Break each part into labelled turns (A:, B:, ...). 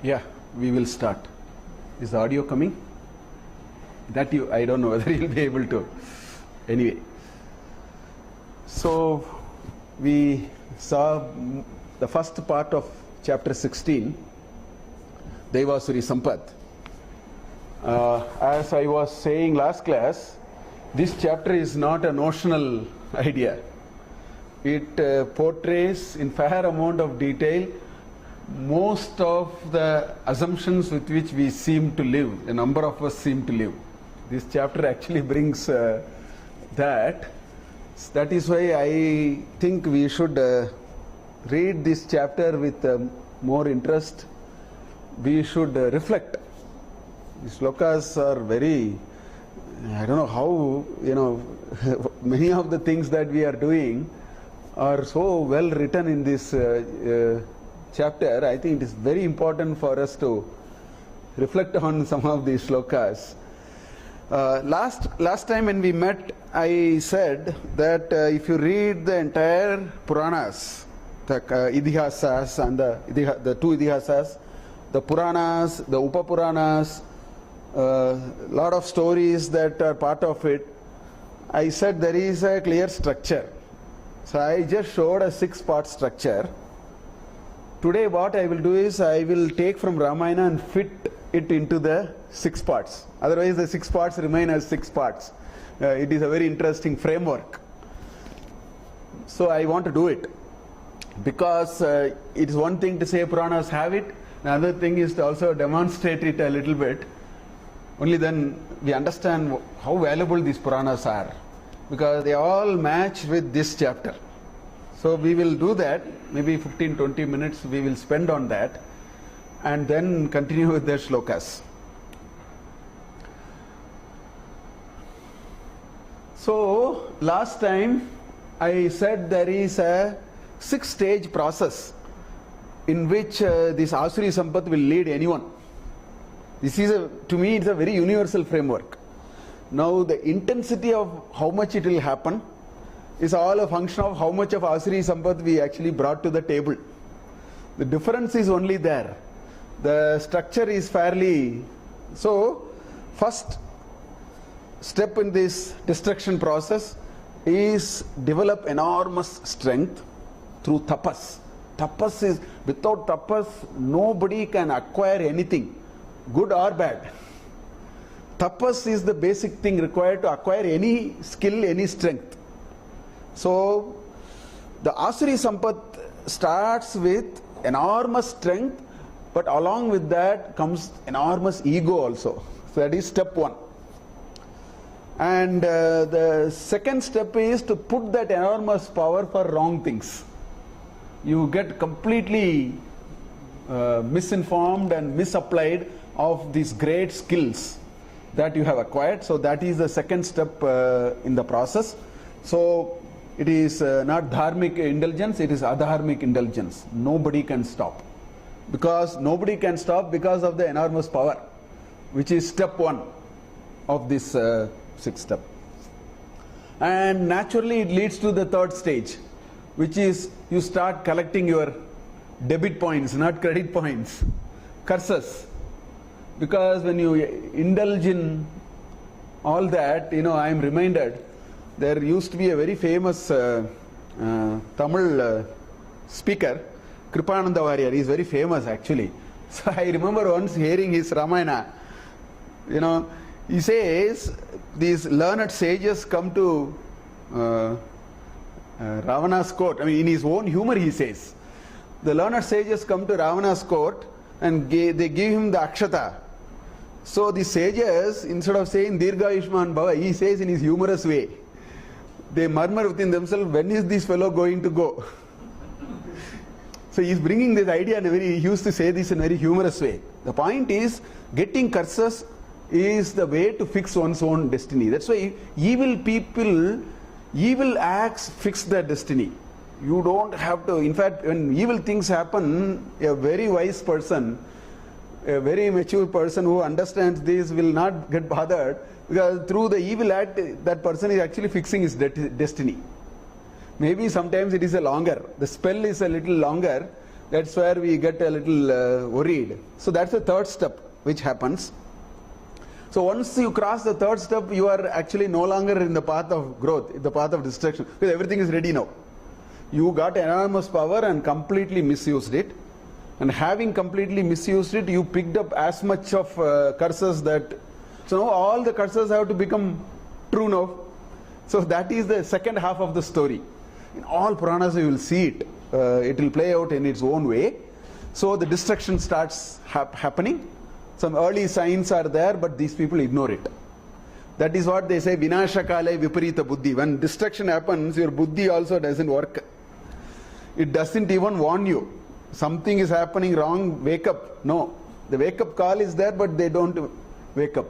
A: Yeah, we will start. Is the audio coming? I don't know whether you'll be able to. Anyway. So, we saw the first part of chapter 16, Devasuri Sampath. As I was saying last class, this chapter is not a notional idea. It portrays in fair amount of detail most of the assumptions with which we seem to live, a number of us seem to live. This chapter actually brings that. That is why I think we should read this chapter with more interest. We should reflect. These slokas are very, I don't know how, many of the things that we are doing are so well written in this chapter. I think it is very important for us to reflect on some of these slokas. Last time when we met, I said that if you read the entire Puranas, the Idihasas and the two Idihasas, the Puranas, the Upapuranas, lot of stories that are part of it, I said there is a clear structure. So I just showed a 6-part structure. Today what I will do is I will take from Ramayana and fit it into the 6 parts. Otherwise the 6 parts remain as 6 parts. It is a very interesting framework. So I want to do it. Because it is one thing to say Puranas have it, another thing is to also demonstrate it a little bit. Only then we understand how valuable these Puranas are. Because they all match with this chapter. So we will do that, maybe 15-20 minutes we will spend on that, and then continue with the shlokas. So last time I said there is a 6-stage process in which this Asuri Sampath will lead anyone. This is to me it's a very universal framework. Now the intensity of how much it will happen is all a function of how much of Asuri Sampath we actually brought to the table. The difference is only there. The structure is fairly... So, first step in this destruction process is develop enormous strength through tapas. Tapas is, without tapas, nobody can acquire anything, good or bad. Tapas is the basic thing required to acquire any skill, any strength. So, the Asuri Sampath starts with enormous strength, but along with that comes enormous ego also. So, that is step 1. And the second step is to put that enormous power for wrong things. You get completely misinformed and misapplied of these great skills that you have acquired. So that is the second step in the process. So it is not dharmic indulgence, it is adharmic indulgence. Nobody can stop. Because nobody can stop because of the enormous power, which is step 1 of this 6th step. And naturally it leads to the 3rd stage, which is you start collecting your debit points, not credit points, curses. Because when you indulge in all that, I am reminded, there used to be a very famous Tamil speaker, Kripananda Warrior. He is very famous actually. So I remember once hearing his Ramayana. He says, these learned sages come to Ravana's court. I mean, in his own humor he says. The learned sages come to Ravana's court and they give him the akshata. So the sages, instead of saying Dirgha Yushman Bhava, he says in his humorous way. They murmur within themselves, when is this fellow going to go? So he is bringing this idea in he used to say this in a very humorous way. The point is, getting curses is the way to fix one's own destiny. That's why evil people, evil acts fix their destiny. You don't have to, in fact, when evil things happen, a very wise person, a very mature person who understands this will not get bothered, because through the evil act, that person is actually fixing his destiny. Maybe sometimes it is a longer, the spell is a little longer, That's where we get a little worried. So that's the third step which happens. So once you cross the third step, you are actually no longer in the path of growth, in the path of destruction, because everything is ready now. You got enormous power and completely misused it. And having completely misused it, you picked up as much of curses that, so now all the curses have to become true now. So that is the second half of the story. In all Puranas you will see it. It will play out in its own way. So the destruction starts happening. Some early signs are there, but these people ignore it. That is what they say, Vinasha Kale Viparita Buddhi. When destruction happens, your buddhi also doesn't work. It doesn't even warn you. Something is happening wrong, wake up. No. The wake up call is there, but they don't wake up.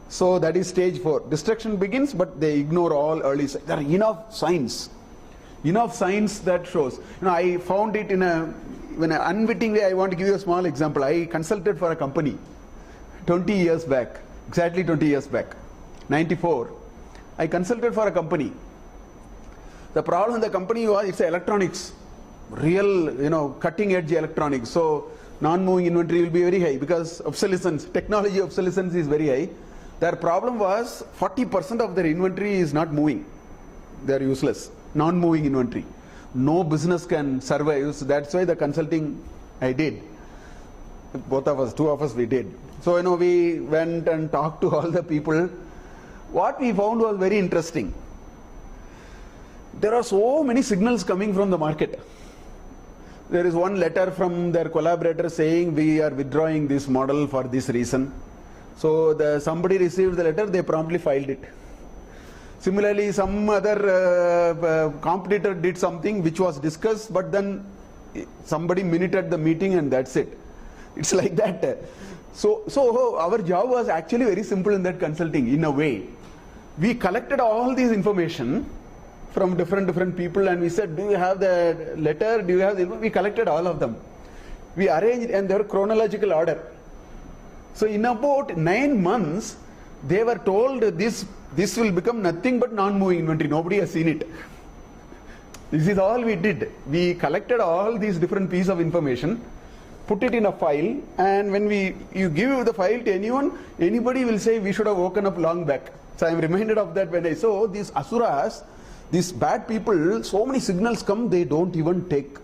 A: So that is stage 4. Destruction begins, but they ignore all early signs. There are enough signs. Enough signs that shows. I found it in an unwitting way. I want to give you a small example. I consulted for a company 20 years back, exactly 20 years back, 94. I consulted for a company. The problem in the company was it's electronics, real, cutting edge electronics. So non-moving inventory will be very high because obsolescence, technology obsolescence is very high. Their problem was 40% of their inventory is not moving. They are useless. Non-moving inventory. No business can survive. So that's why the consulting I did. Both of us, 2 of us we did. So we went and talked to all the people. What we found was very interesting. There are so many signals coming from the market. There is one letter from their collaborator saying we are withdrawing this model for this reason. So somebody received the letter, they promptly filed it. Similarly, some other competitor did something which was discussed, but then somebody minuted the meeting and that's it. It's like that. So our job was actually very simple in that consulting, in a way. We collected all this information from different people and we said, do you have the letter? Do you have the info? We collected all of them. We arranged and they were chronological order. So in about 9 months, they were told this will become nothing but non-moving inventory. Nobody has seen it. This is all we did. We collected all these different pieces of information, put it in a file, and when you give the file to anyone, anybody will say we should have woken up long back. So I am reminded of that when I saw these asuras, these bad people, so many signals come, they don't even take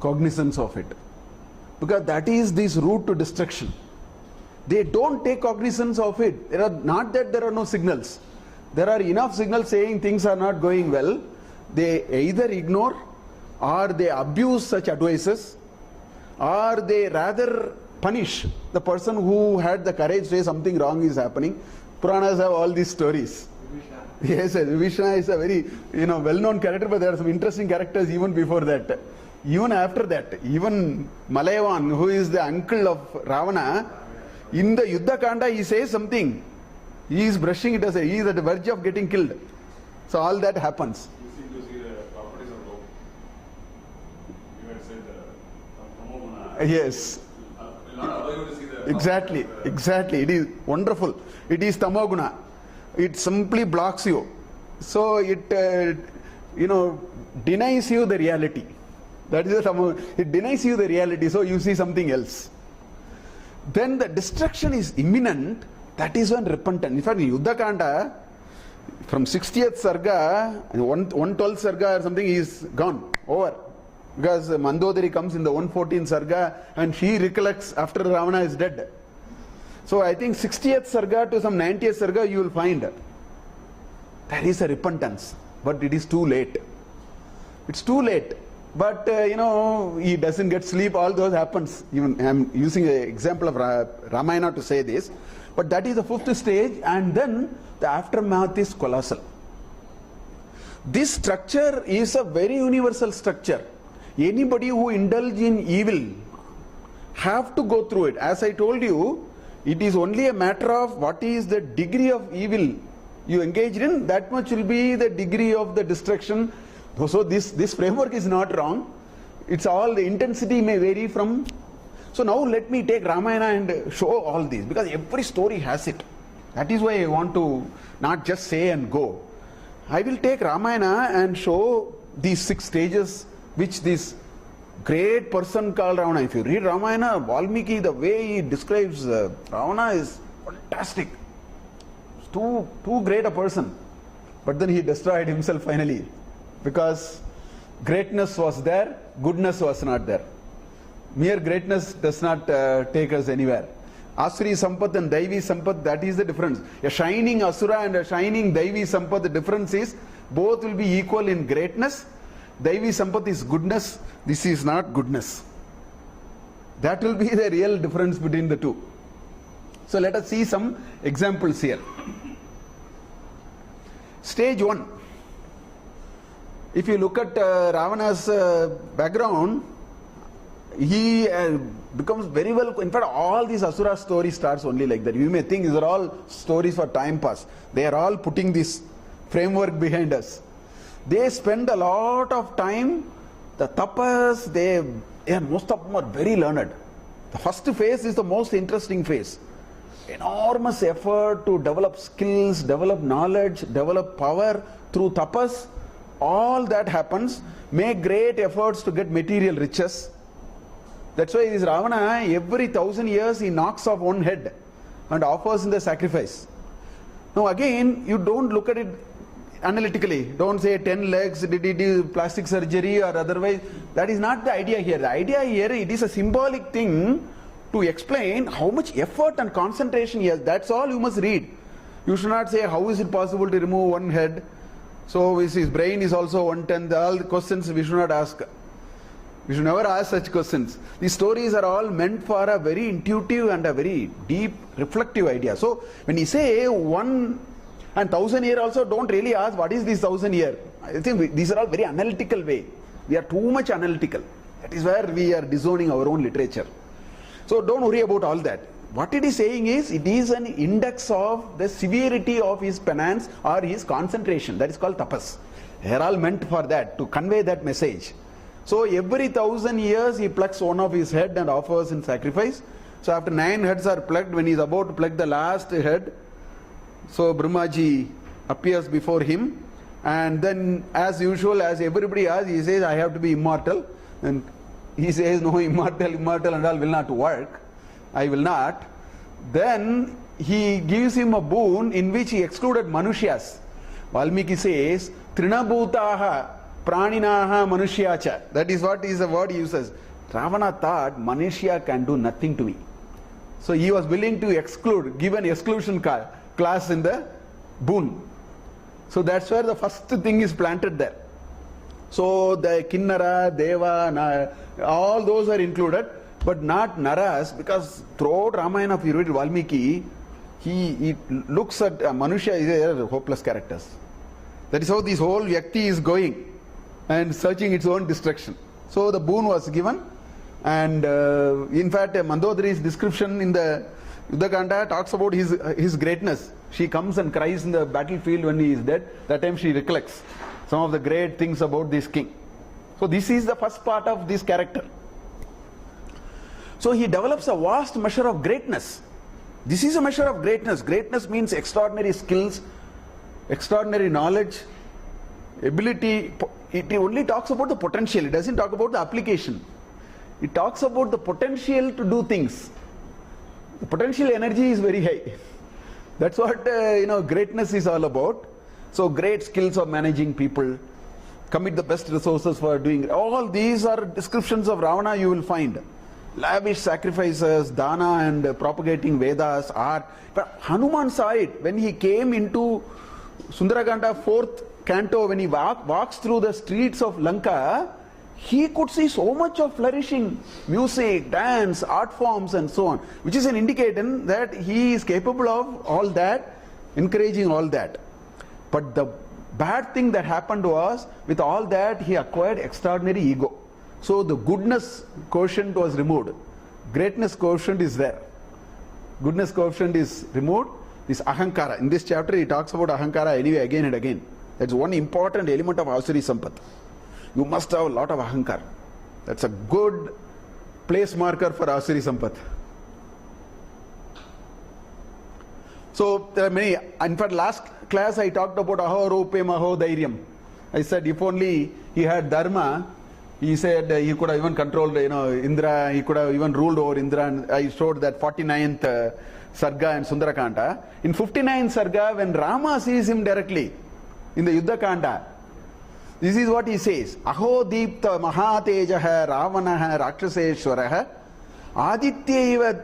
A: cognizance of it. Because that is this route to destruction. They don't take cognizance of it. Not that there are no signals. There are enough signals saying things are not going well. They either ignore or they abuse such advices or they rather punish the person who had the courage to say something wrong is happening. Puranas have all these stories. Yes, Vibhishana is a very well-known character, but there are some interesting characters even before that. Even after that, even Mahadevan, who is the uncle of Ravana, in the Yuddha Kanda he says something. He is brushing it aside. He is at the verge of getting killed. So all that happens.
B: You seem to see the properties of hope. You had said the
A: yes.
B: Will not allow you to see the
A: Exactly. It is wonderful. It is tamoguna. It simply blocks you. So it denies you the reality. That is the tamoguna. It denies you the reality, so you see something else. Then the destruction is imminent. That is when repentance. In fact, in Yuddha Kanda, from 60th Sarga, 112th Sarga or something, he is gone, over. Because Mandodari comes in the 114th Sarga and she recollects after Ravana is dead. So I think 60th Sarga to some 90th Sarga you will find there is a repentance. But it is too late. It's too late. But he doesn't get sleep, all those happens. Even I am using an example of Ramayana to say this. But that is the 5th stage, and then the aftermath is colossal. This structure is a very universal structure. Anybody who indulge in evil have to go through it. As I told you, it is only a matter of what is the degree of evil you engaged in, that much will be the degree of the destruction. So this framework is not wrong. It's all, the intensity may vary from. So now let me take Ramayana and show all these, because every story has it. That is why I want to not just say and go. I will take Ramayana and show these 6 stages which this great person called Ravana. If you read Ramayana, Valmiki, the way he describes Ravana is fantastic. It's too great a person. But then he destroyed himself finally, because greatness was there, goodness was not there. Mere greatness does not take us anywhere. Asuri Sampat and Daivi Sampat, that is the difference. A shining Asura and a shining Daivi Sampat, the difference is both will be equal in greatness. Daivi Sampat is goodness, this is not goodness. That will be the real difference between the two. So let us see some examples here. Stage 1. If you look at Ravana's background, he becomes very well. In fact, all these Asura stories starts only like that. You may think these are all stories for time pass. They are all putting this framework behind us. They spend a lot of time. The tapas, most of them are very learned. The first phase is the most interesting phase. Enormous effort to develop skills, develop knowledge, develop power through tapas. All that happens. Make great efforts to get material riches. That's why this Ravana, every 1,000 years he knocks off one head and offers in the sacrifice. Now again, you don't look at it analytically. Don't say 10 legs, did he do plastic surgery or otherwise. That is not the idea here. The idea here, it is a symbolic thing to explain how much effort and concentration he has. That's all you must read. You should not say how is it possible to remove one head. So his brain is also 1/10. All the questions we should not ask. We should never ask such questions. These stories are all meant for a very intuitive and a very deep, reflective idea. So when you say 1 and 1,000 year also, don't really ask what is this 1,000 year. I think these are all very analytical way. We are too much analytical. That is where we are disowning our own literature. So don't worry about all that. What it is saying is, it is an index of the severity of his penance or his concentration. That is called tapas. They are all meant for that, to convey that message. So every 1,000 years he plucks one of his head and offers in sacrifice. So after 9 heads are plucked, when he is about to pluck the last head, so Brahmaji appears before him, and then as usual, as everybody asks, he says, I have to be immortal. And he says, no, immortal and all will not work. I will not. Then he gives him a boon in which he excluded Manushya's. Valmiki says, Trinabhutaha Praninaha Manushyacha. That is what is the word he uses. Ravana thought Manushya can do nothing to me. So he was willing to exclude, give an exclusion class in the boon. So that's where the first thing is planted there. So the Kinnara, Deva, all those are included, but not Naras, because throughout Ramayana, if you read Valmiki, he looks at Manusha is a hopeless characters. That is how this whole Vyakti is going and searching its own destruction. So the boon was given, and in fact Mandodari's description in the Yuddhakanda talks about his greatness. She comes and cries in the battlefield when he is dead. That time she recollects some of the great things about this king. So this is the first part of this character. So he develops a vast measure of greatness. This is a measure of greatness. Greatness means extraordinary skills, extraordinary knowledge, ability. It only talks about the potential. It doesn't talk about the application. It talks about the potential to do things. The potential energy is very high. That's what greatness is all about. So great skills of managing people, commit the best resources for doing. All these are descriptions of Ravana you will find. Lavish sacrifices, dana and propagating Vedas, art. But Hanuman saw it when he came into Sundarakanda 4th canto, when he walks through the streets of Lanka, he could see so much of flourishing music, dance, art forms and so on, which is an indicator that he is capable of all that, encouraging all that. But the bad thing that happened was, with all that he acquired extraordinary ego. So the goodness quotient was removed. Greatness quotient is there. Goodness quotient is removed. This ahankara. In this chapter he talks about ahankara anyway again and again. That's one important element of Asuri Sampat. You must have a lot of ahankara. That's a good place marker for Asuri Sampat. So there are many. In fact, last class I talked about aho rupe maho dhairyam. I said if only he had dharma, He said he could have even controlled, Indra, he could have even ruled over Indra. And I showed that 49th Sarga and Sundarakanda. In 59th Sarga, when Rama sees him directly in the Yuddha Kanda, this is what he says. Aho Deepta Mahatejaha Ravanaha Rakshaseshwaraha Adityaiva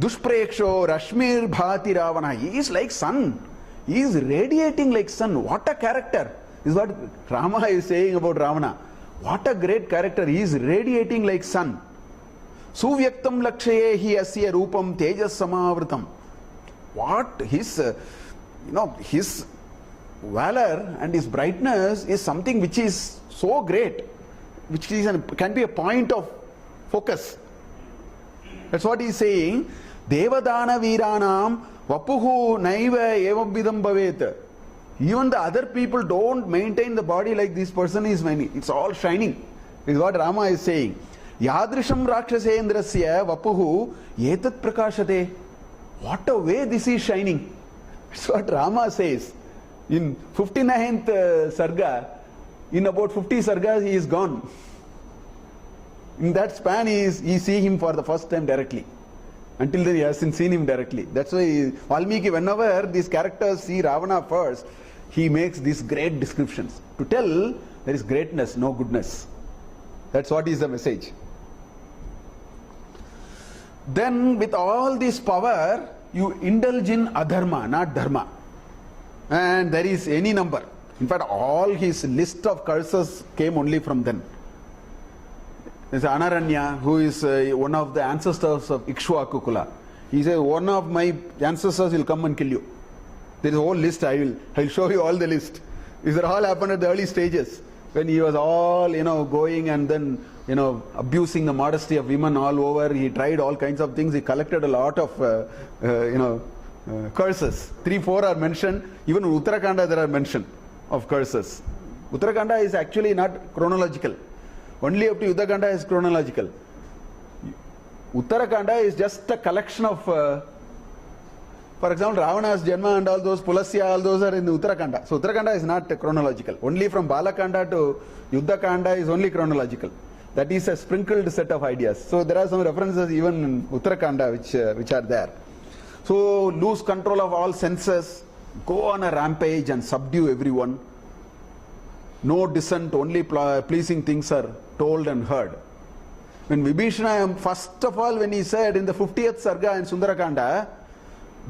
A: Dushpreksho Rashmir Bhati Ravana. He is like sun. He is radiating like sun. What a character. This is what Rama is saying about Ravana. What a great character. He is radiating like sun. Suvyaktam lakshaye hi asya rupam tejas samavritam. What his, his valor and his brightness is something which is so great, which is can be a point of focus. That's what he's saying. Devadana Viranam Vapuhu Naiva Evam Vidam Bhavet. Even the other people don't maintain the body like this person is maintained. It's all shining. This is what Rama is saying. Yadrisham Rakshasendrasya Vapuhu Yetat Prakashate. What a way this is shining. That's what Rama says. In 59th Sarga, in about 50 Sargas he is gone. In that span he see him for the first time directly. Until then he hasn't seen him directly. That's why Valmiki, whenever these characters see Ravana first, he makes these great descriptions. To tell there is greatness, no goodness. That's what is the message. Then with all this power, you indulge in adharma, not dharma. And there is any number. In fact, all his list of curses came only from then. There's Anaranya, who is one of the ancestors of Ikshvaku Kula. He says, one of my ancestors will come and kill you. There is a whole list. I'll show you all the list. These are all happened at the early stages, when he was all, going and then, abusing the modesty of women all over. He tried all kinds of things. He collected a lot of, curses. 3-4 are mentioned. Even in Uttarakanda there are mention of curses. Uttarakanda is actually not chronological. Only up to Yuddhakanda is chronological. Uttarakanda is just a collection of, for example, Ravana's Janma and all those, Pulasya, all those are in Uttarakanda. So Uttarakanda is not chronological. Only from Balakanda to Yuddhakanda is only chronological. That is a sprinkled set of ideas. So there are some references even in Uttarakanda which are there. So lose control of all senses, go on a rampage and subdue everyone. No dissent, only pleasing things are told and heard. When Vibhishana, first of all, when he said in the 50th Sarga in Sundarakanda,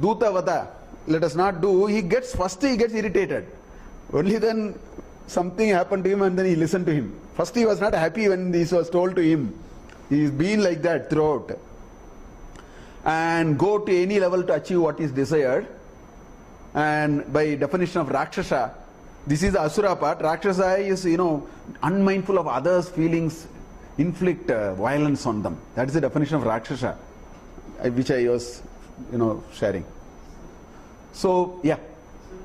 A: Duta Vada, let us not do, first he gets irritated. Only then something happened to him and then he listened to him. First he was not happy when this was told to him. He's been like that throughout. And go to any level to achieve what is desired. And by definition of Rakshasa, this is the Asura part. Rakshasa is, unmindful of others' feelings, inflict violence on them. That is the definition of Rakshasa, which I was, sharing. So, yeah.
C: So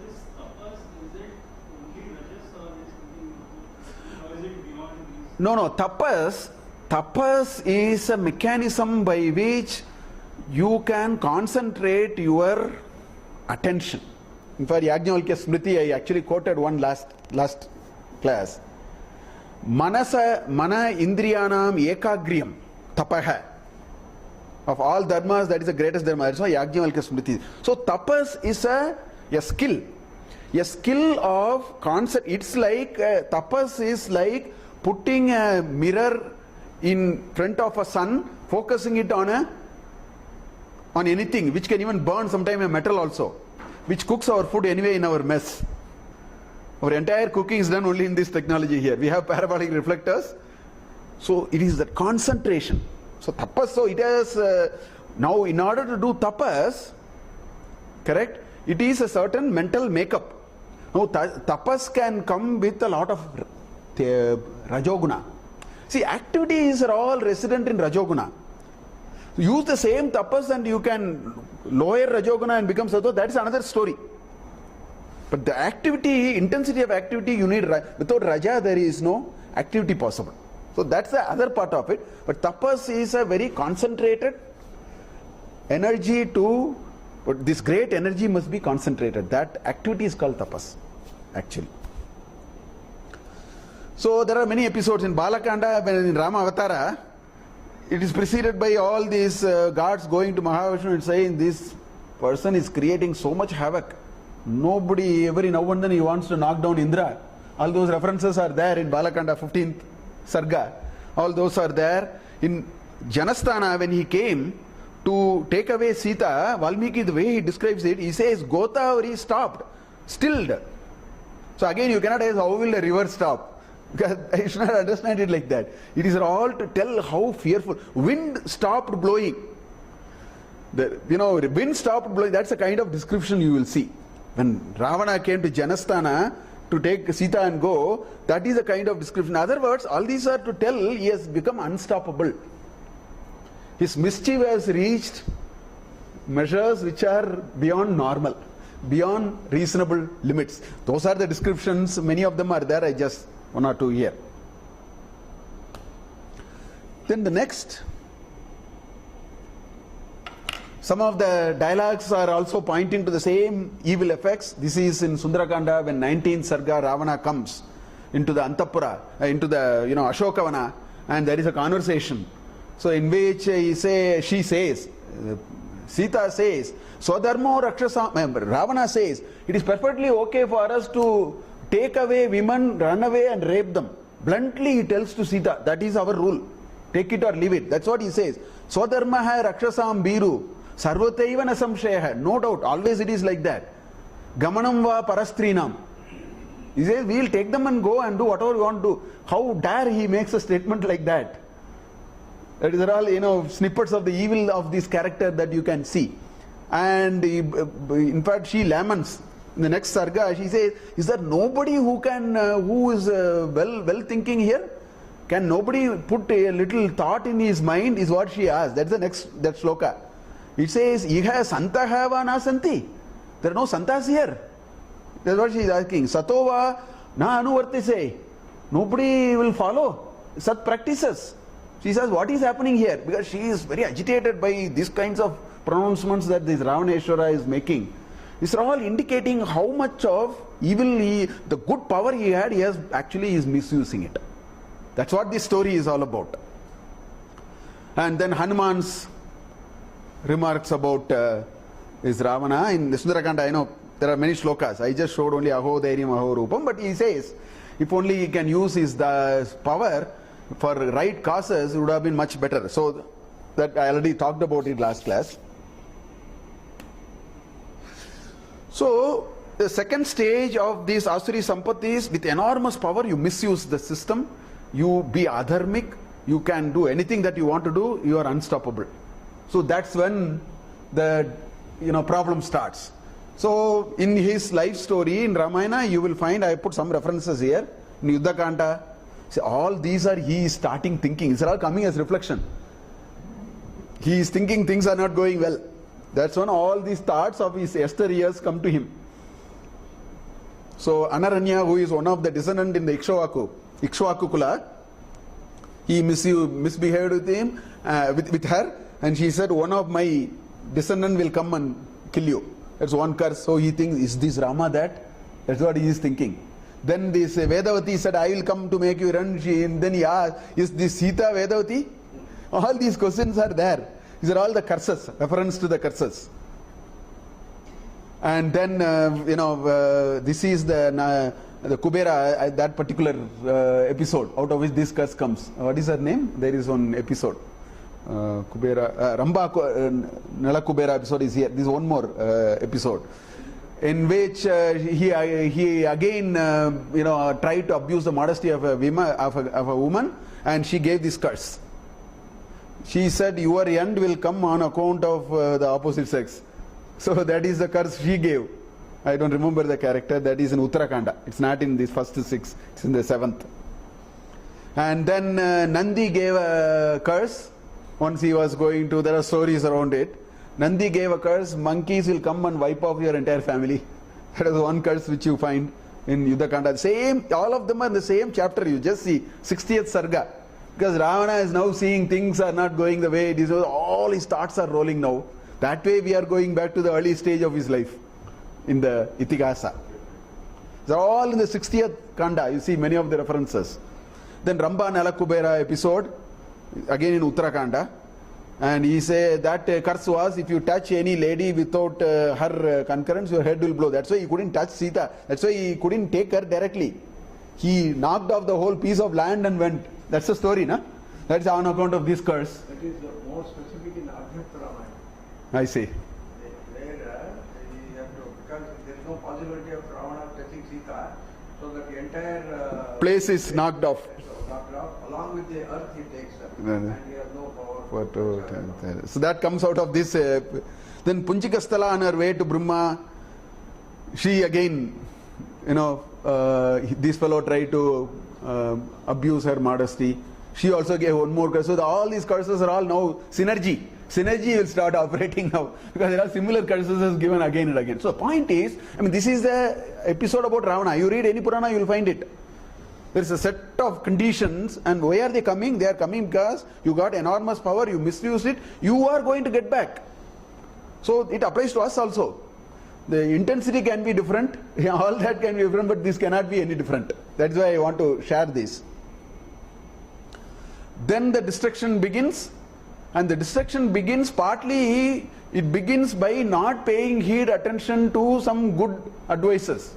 C: this tapas, is it only rajas or is it beyond these?
A: No. Tapas is a mechanism by which you can concentrate your attention. In fact, Yajnavalkya Smriti, I actually quoted one last class. Mana indriyanam ekagriyam tapaha. Of all dharmas, that is the greatest dharma. That's why Yajnavalkya Smriti. So tapas is a skill. A skill of concept. It's like, tapas is like putting a mirror in front of a sun, focusing it on anything, which can even burn sometime a metal also, which cooks our food anyway in our mess. Our entire cooking is done only in this technology here. We have parabolic reflectors. So it is that concentration. So tapas, so it is, now in order to do tapas, correct, it is a certain mental makeup. Now tapas can come with a lot of rajoguna. See, activities are all resident in rajoguna. Use the same tapas and you can lower rajoguna and become sattva. That is another story. But the activity, intensity of activity, you need, without raja there is no activity possible. So that's the other part of it. But tapas is a very concentrated energy but this great energy must be concentrated. That activity is called tapas, actually. So there are many episodes in Balakanda, when in Rama Avatara, it is preceded by all these gods going to Mahavishnu and saying, this person is creating so much havoc. Nobody, every now and then he wants to knock down Indra. All those references are there in Balakanda 15th Sarga. All those are there. In Janasthana, when he came to take away Sita, Valmiki, the way he describes it, he says, Godavari stopped, stilled. So again, you cannot ask, how will the river stop? Because I should not understand it like that. It is all to tell how fearful. Wind stopped blowing. The wind stopped blowing. That's the kind of description you will see. When Ravana came to Janasthana to take Sita and go, that is the kind of description. In other words, all these are to tell he has become unstoppable. His mischief has reached measures which are beyond normal, beyond reasonable limits. Those are the descriptions. Many of them are there. I just one or two here. Then the next, some of the dialogues are also pointing to the same evil effects. This is in Sundarakanda when 19th Sarga Ravana comes into the Antapura, into the Ashokavana, and there is a conversation. So in which she says, Sita says, Swadharmo Rakshasa, Ravana says, it is perfectly okay for us to take away women, run away and rape them. Bluntly he tells to Sita, that is our rule. Take it or leave it. That's what he says. Swadharmaha rakshasam biru, sarvataiva nasamshayaha. No doubt, always it is like that. Gamanam va parastrinam. He says, we will take them and go and do whatever we want to do. How dare he makes a statement like that? That is all, snippets of the evil of this character that you can see. And in fact, she laments. In the next sarga, she says, is there nobody who is well thinking here? Can nobody put a little thought in his mind, is what she asks. That's the next, that shloka. It says, Iha santaha va na santi. There are no santas here. That's what she is asking. Satova na anuvartise. Nobody will follow such practices. She says, what is happening here? Because she is very agitated by these kinds of pronouncements that this Ravaneshwara is making. These are all indicating how much of evil the good power he had, he is misusing it. That's what this story is all about. And then Hanuman's remarks about is Ravana in the Sundarakanda. I know there are many shlokas. I just showed only Aho Dhairyam Aho Rupam, but he says if only he can use his power for right causes, it would have been much better. So that I already talked about it last class. So the second stage of this Asuri Sampatti is, with enormous power you misuse the system, you be adharmic, you can do anything that you want to do, you are unstoppable. So that's when the problem starts. So in his life story in Ramayana, you will find, I put some references here, in Yuddhakanda, all these are, he is starting thinking, these are all coming as reflection. He is thinking things are not going well. That's when all these thoughts of his Esther years come to him. So Anaranya, who is one of the descendant in the Ikshvaku Kula, he misbehaved with him, with her, and she said, one of my descendant will come and kill you. That's one curse. So he thinks, is this Rama that? That's what he is thinking. Then this Vedavati said, I will come to make you run. Then he asked, is this Sita Vedavati? All these questions are there. These are all the curses, reference to the curses. And then, this is the Kubera, that particular episode, out of which this curse comes. What is her name? There is one episode. Kubera, Nala Kubera episode is here. This is one more episode, in which he again, tried to abuse the modesty of a woman, and she gave this curse. She said, your end will come on account of the opposite sex. So that is the curse she gave. I don't remember the character. That is in Uttarakanda. It's not in these first 6. It's in the 7th. And then Nandi gave a curse. Once he was going to, there are stories around it. Nandi gave a curse, monkeys will come and wipe off your entire family. That is one curse which you find in Yuddhakanda. Same, all of them are in the same chapter. You just see 60th Sarga. Because Ravana is now seeing things are not going the way it is. All his thoughts are rolling now. That way we are going back to the early stage of his life in the Itigasa. They're all in the 60th Kanda. You see many of the references. Then Ramba Nalakubera episode, again in Uttarakanda. And he said that curse was, if you touch any lady without her concurrence, your head will blow. That's why he couldn't touch Sita. That's why he couldn't take her directly. He knocked off the whole piece of land and went. That's the story, no? That's on account of this curse.
D: That is more specific in Adhyatma Ramayana.
A: I see.
D: Where you have to, because there is no possibility of Ravana touching Sita, so that the entire
A: Place is knocked off.
D: Knocked off. Along with the earth he takes her.
A: No, no.
D: And he has no power.
A: So that comes out of this. Then Punchikasthala on her way to Brahma, she again, this fellow tried to abuse her modesty. She also gave one more curse. So all these curses are all now synergy. Synergy will start operating now because there are similar curses as given again and again. So the point is, this is the episode about Ravana. You read any Purana, you will find it. There is a set of conditions, and why are they coming? They are coming because you got enormous power, you misused it, you are going to get back. So it applies to us also. The intensity can be different, all that can be different, but this cannot be any different. That's why I want to share this. Then the destruction begins, and the destruction begins partly, it begins by not paying heed attention to some good advices.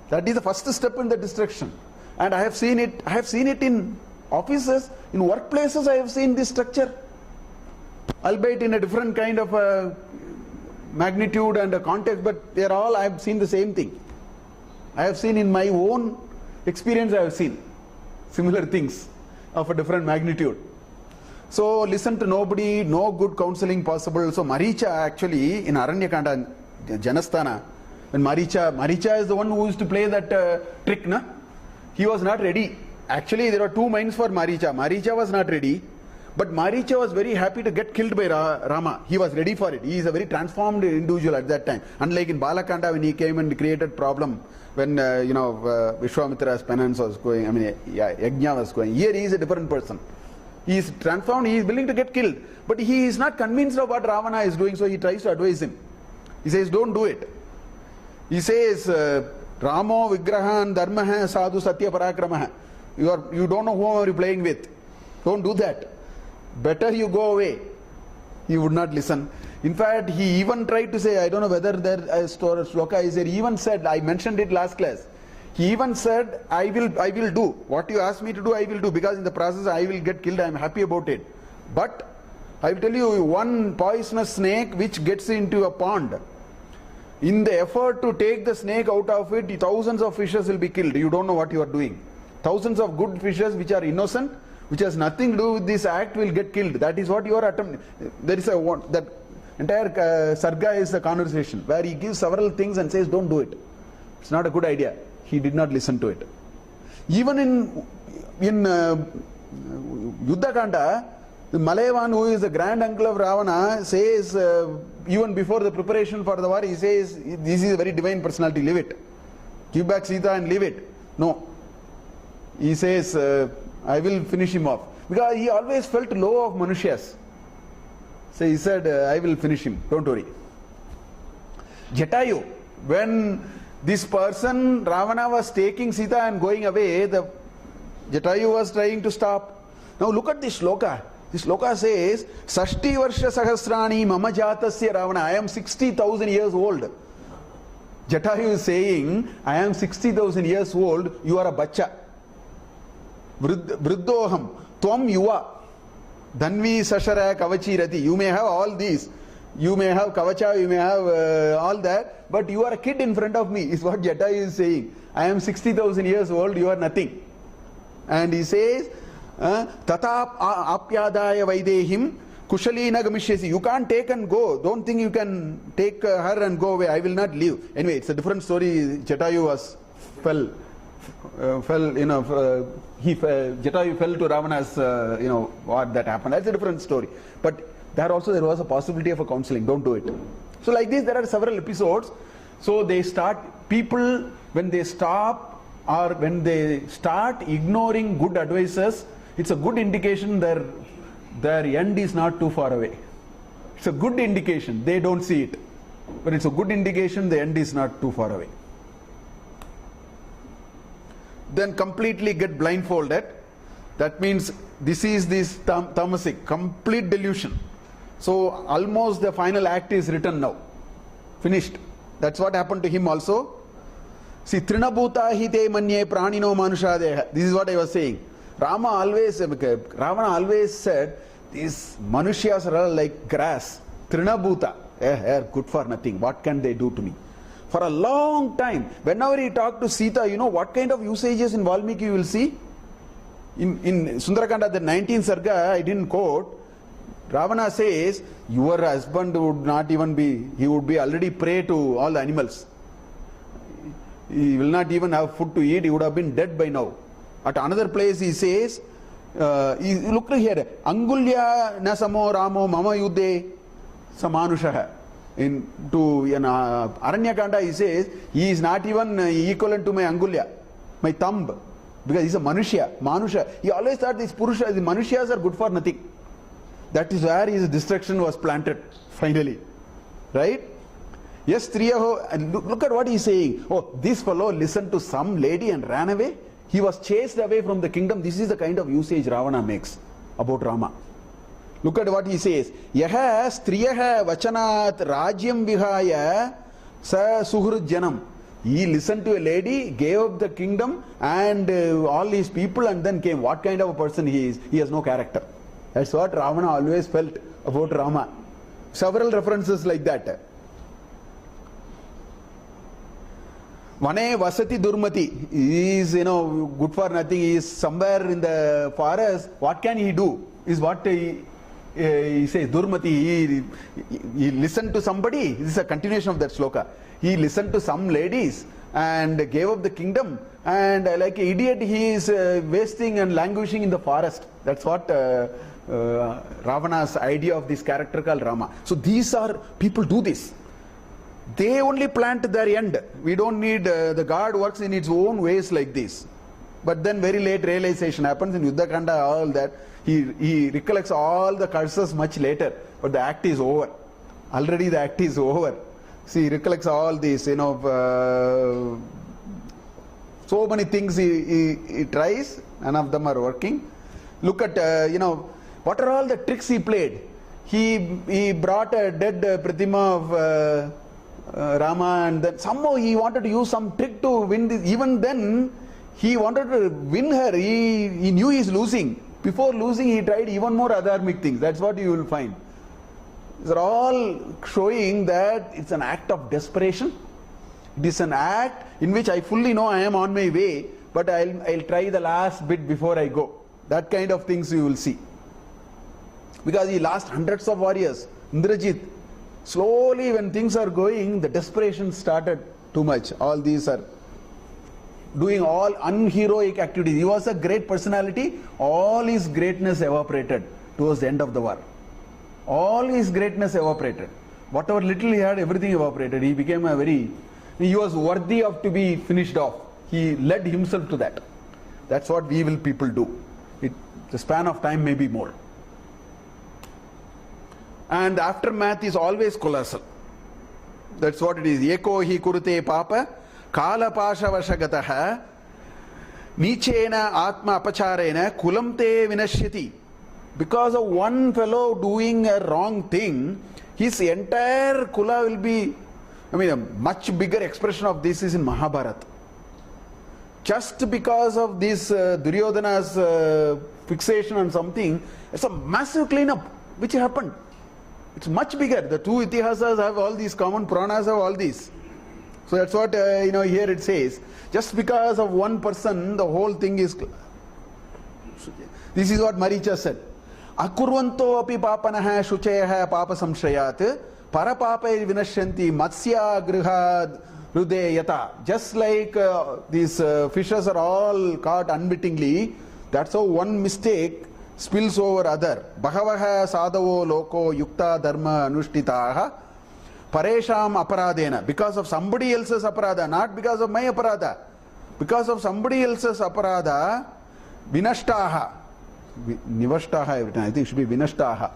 A: That is the first step in the destruction. And I have seen it in offices, in workplaces. I have seen this structure, albeit in a different kind of magnitude and a context, but I have seen the same thing. I have seen in my own experience, I have seen similar things of a different magnitude. So listen to nobody, no good counseling possible. So Maricha actually in Aranyakanda, Janasthana, when Maricha is the one who used to play that trick, na? He was not ready. Actually, there were two minds for Maricha. Maricha was not ready, but Maricha was very happy to get killed by Rama. He was ready for it. He is a very transformed individual at that time. Unlike in Balakanda, when he came and created problem, when Vishwamitra's penance was going, Yajna was going. Here he is a different person. He is transformed. He is willing to get killed, but he is not convinced of what Ravana is doing. So he tries to advise him. He says, "Don't do it." He says, Ramo Vigrahan Dharmaha Sadhu Satya Parakramaha. You don't know whom are you playing with. Don't do that. Better you go away. He would not listen. In fact, he even tried to say, I don't know whether there is a sloka is there. He even said, I mentioned it last class. He even said, I will do. What you ask me to do, I will do. Because in the process, I will get killed. I am happy about it. But I will tell you, one poisonous snake which gets into a pond, in the effort to take the snake out of it, thousands of fishes will be killed. You don't know what you are doing. Thousands of good fishes which are innocent, which has nothing to do with this act, will get killed. That is what you are attempting. There is that entire sarga is a conversation where he gives several things and says, don't do it. It's not a good idea. He did not listen to it. Even in Yuddhakanda, the Mahadevan, who is the grand uncle of Ravana, says, even before the preparation for the war, he says, this is a very divine personality, leave it. Give back Sita and leave it. No. He says, I will finish him off. Because he always felt low of Manushas. So he said, I will finish him, don't worry. Jatayu, when this person, Ravana, was taking Sita and going away, the Jatayu was trying to stop. Now look at this shloka. This shloka says, Sashti Varsha Sahasrani Mama Jatasya Ravana. I am 60,000 years old. Jatayu is saying, I am 60,000 years old, you are a bacha. Vriddhoham, Tvam Yuva, Dhanvi Sashara Kavachi Rati. You may have all these. You may have Kavacha, you may have all that, but you are a kid in front of me, is what Jatayu is saying. I am 60,000 years old, you are nothing. And he says, Tata apyadaya vaidehim kushalina gamishyasi. You can't take and go. Don't think you can take her and go away. I will not leave. Anyway, it's a different story. Jatayu Jatayu fell to Ravana's, what that happened. That's a different story. But there was a possibility of a counseling. Don't do it. So like this, there are several episodes. So people, when they stop or when they start ignoring good advices, it's a good indication their end is not too far away. It's a good indication. They don't see it. But it's a good indication the end is not too far away. then completely get blindfolded. That means this is this tamasic, complete delusion. So almost the final act is written now. Finished. That's what happened to him also. See, Trinabhuta hite manye pranino manushadeha. This is what I was saying. Ravana always said, these manushas are all like grass. Trinabhuta, good for nothing. What can they do to me? For a long time, whenever he talked to Sita, you know what kind of usages in Valmiki you will see? In Sundarakanda, the 19th Sarga, I didn't quote, Ravana says, your husband would not even be, he would be already prey to all the animals. He will not even have food to eat, he would have been dead by now. At another place he says, look here, Angulya nasamo ramo mama yudhe samanushaha. To Aranyakanda he says, he is not even equivalent to my Angulya, my thumb. Because he is a Manusha. He always thought these Purusha, the Manushas are good for nothing. That is where his destruction was planted, finally. Right? Yes, Triyaho, and look at what he is saying. Oh, this fellow listened to some lady and ran away. He was chased away from the kingdom. This is the kind of usage Ravana makes about Rama. Look at what he says. Yaha striyaha vachanat rajyam vihaya sa suhrud janam. He listened to a lady, gave up the kingdom and all his people and then came. What kind of a person he is? He has no character. That's what Ravana always felt about Rama. Several references like that. Vane vasati durmati. He is, good for nothing. He is somewhere in the forest. What can he do? Is what he says. Durmati. He listened to somebody. This is a continuation of that sloka. He listened to some ladies and gave up the kingdom, and like an idiot he is wasting and languishing in the forest. That's what Ravana's idea of this character called Rama. So these are, people do this. They only plant their end. We don't need, the God works in its own ways like this. But then very late realization happens in Yuddhakanda, all that. He recollects all the curses much later, but the act is over. Already the act is over. See, he recollects all these, so many things he tries, none of them are working. Look at, what are all the tricks he played? He brought a dead Pratima of Rama, and then somehow he wanted to use some trick to win this. Even then, he wanted to win her. He knew he is losing. Before losing, he tried even more adharmic things. That's what you will find. These are all showing that it's an act of desperation. It is an act in which I fully know I am on my way, but I'll try the last bit before I go. That kind of things you will see. Because he lost hundreds of warriors. Indrajit. Slowly when things are going, the desperation started too much. All these are doing all unheroic activities. He was a great personality. All his greatness evaporated towards the end of the war. All his greatness evaporated. Whatever little he had, everything evaporated. He became he was worthy of to be finished off. He led himself to that. That's what we will people do. The span of time may be more. And the aftermath is always colossal. That's what it is. Eko hi kurute papa kala pasha vashagataha nichena atma apacharena kulam te vinashyati. Because of one fellow doing a wrong thing, his entire kula will be, a much bigger expression of this is in Mahabharata. Just because of this Duryodhana's fixation on something, it's a massive cleanup which happened. It's much bigger. The two itihasas have all these common, Puranas have all these. So that's what, here it says. Just because of one person, the whole thing is... This is what Maricha said. Akurvanto api papanaha shuchayaha papa samshrayat parapapai vinashyanti matsya grihad rudeyata. Just like these fishes are all caught unwittingly, that's how one mistake spills over other. Bahavaha sadavo loko yukta dharma anushtitaha paresham aparadena. Because of somebody else's aparada, not because of my aparada. Because of somebody else's aparada, vinashtaha. Nivashtaha every time. I think it should be vinashtaha.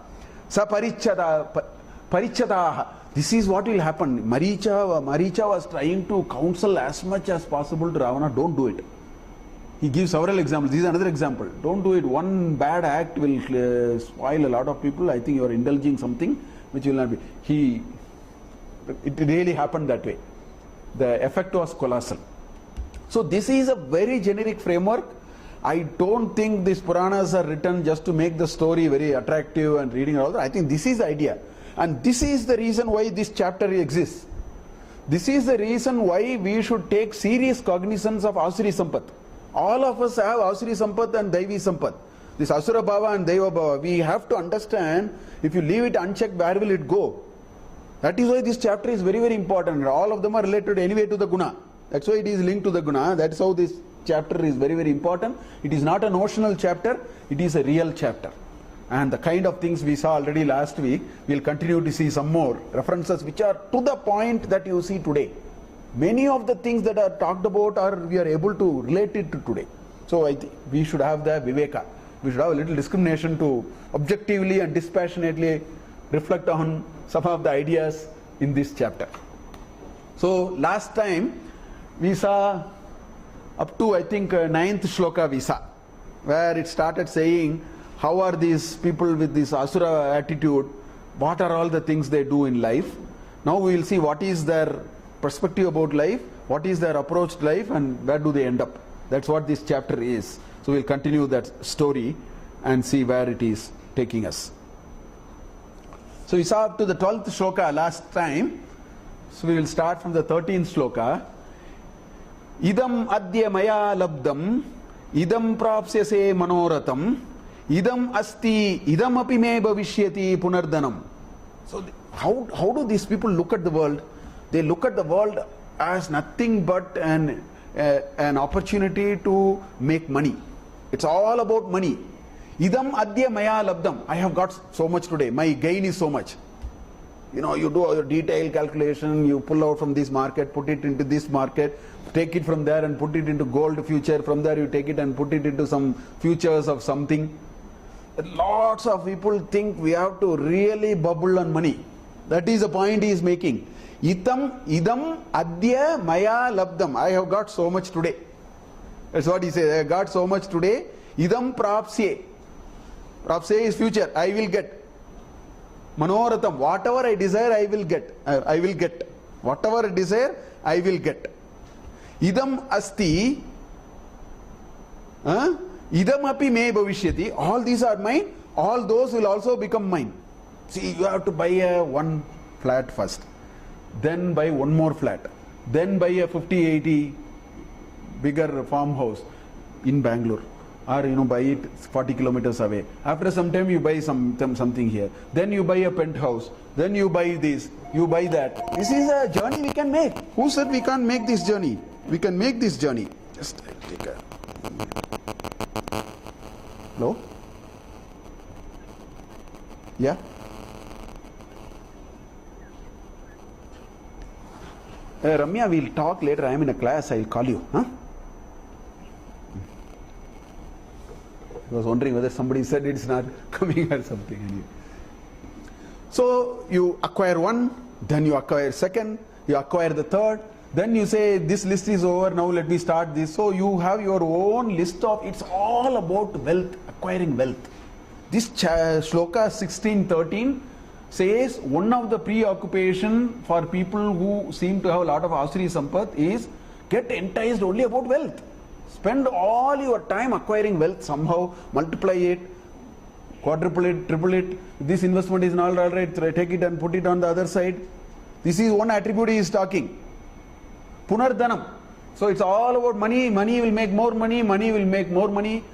A: Sa parichataha. This is what will happen. Maricha was trying to counsel as much as possible to Ravana, don't do it. He gives several examples. This is another example. Don't do it. One bad act will spoil a lot of people. I think you are indulging something which will not be. It really happened that way. The effect was colossal. So this is a very generic framework. I don't think these Puranas are written just to make the story very attractive and reading all that. I think this is the idea. And this is the reason why this chapter exists. This is the reason why we should take serious cognizance of Asuri Sampat. All of us have Asuri Sampat and Daivi Sampat. This Asura Bhava and Daiva Bhava. We have to understand, if you leave it unchecked, where will it go? That is why this chapter is very, very important. All of them are related anyway to the Guna. That's why it is linked to the Guna. That's how this chapter is very, very important. It is not a notional chapter. It is a real chapter. And the kind of things we saw already last week, we'll continue to see some more references which are to the point that you see today. Many of the things that are talked about we are able to relate it to today. So I think we should have the viveka. We should have a little discrimination to objectively and dispassionately reflect on some of the ideas in this chapter. So last time we saw up to I think 9th shloka we saw, where it started saying how are these people with this asura attitude, what are all the things they do in life. Now we will see what is their perspective about life, what is their approach to life, and where do they end up. That's what this chapter is. So we'll continue that story and see where it is taking us. So we saw up to the 12th shloka last time. So we will start from the 13th shloka. Idam adya maya labdam, idam prapsyase manoratam, idam asti, idam api me bhavishyati punardanam. So how do these people look at the world? They look at the world as nothing but an opportunity to make money. It's all about money. Idam adya maya labdam. I have got so much today. My gain is so much. You know, you do your detailed calculation, you pull out from this market, put it into this market, take it from there and put it into gold future. From there you take it and put it into some futures of something. Lots of people think we have to really bubble on money. That is the point he is making. Idam adya maya labdam. I have got so much today. That's what he says. I have got so much today. Idam prapsye. Prapsye is future. I will get. Manoratham. Whatever I desire, I will get. I will get. Whatever I desire, I will get. Idam asti. Idam api me bhavishyati. All these are mine. All those will also become mine. See, you have to buy one flat first. Then buy one more flat. Then buy a 50-80 bigger farmhouse in Bangalore. Or buy it 40 kilometers away. After some time you buy something here. Then you buy a penthouse. Then you buy this. You buy that. This is a journey we can make. Who said we can't make this journey? We can make this journey. Just take a... Hello? Yeah? Ramya, we'll talk later. I am in a class. I'll call you. Huh? I was wondering whether somebody said it's not coming or something. Anyway. So you acquire one, then you acquire second, you acquire the third, then you say this list is over, now let me start this. So you have your own list of, it's all about wealth, acquiring wealth. This shloka 16:13 says one of the preoccupation for people who seem to have a lot of asuri sampat is get enticed only about wealth. Spend all your time acquiring wealth, somehow multiply it, quadruple it, triple it. This investment is not all right, take it and put it on the other side. This is one attribute he is talking. Punardhanam. So it's all about money. Money will make more money. Money will make more money.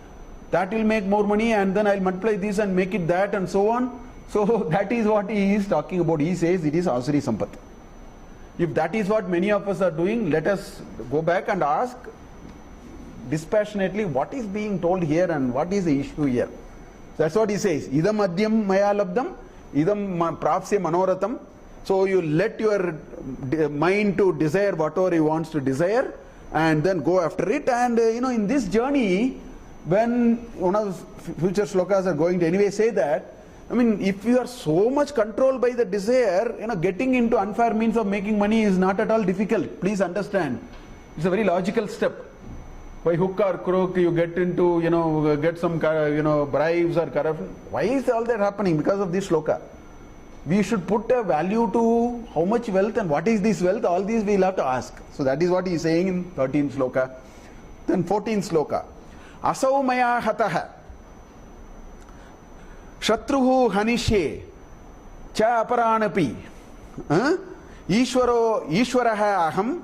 A: That will make more money, and then I'll multiply this and make it that, and so on. So that is what he is talking about. He says it is asuri sampat. If that is what many of us are doing, let us go back and ask dispassionately what is being told here and what is the issue here. That's what he says. Idam adyam maya labdam, idam prapsya manoratham. So you let your mind to desire whatever he wants to desire and then go after it. And in this journey, when one of the future shlokas are going to anyway say that, if you are so much controlled by the desire, getting into unfair means of making money is not at all difficult. Please understand. It's a very logical step. by hook or crook you get into, get some, bribes or corruption. Why is all that happening? Because of this shloka. We should put a value to how much wealth and what is this wealth. All these we will have to ask. So that is what he is saying in 13th shloka. Then 14th shloka. Asau maya hataha shatruhu hanishye cha aparanapi ishwaraha aham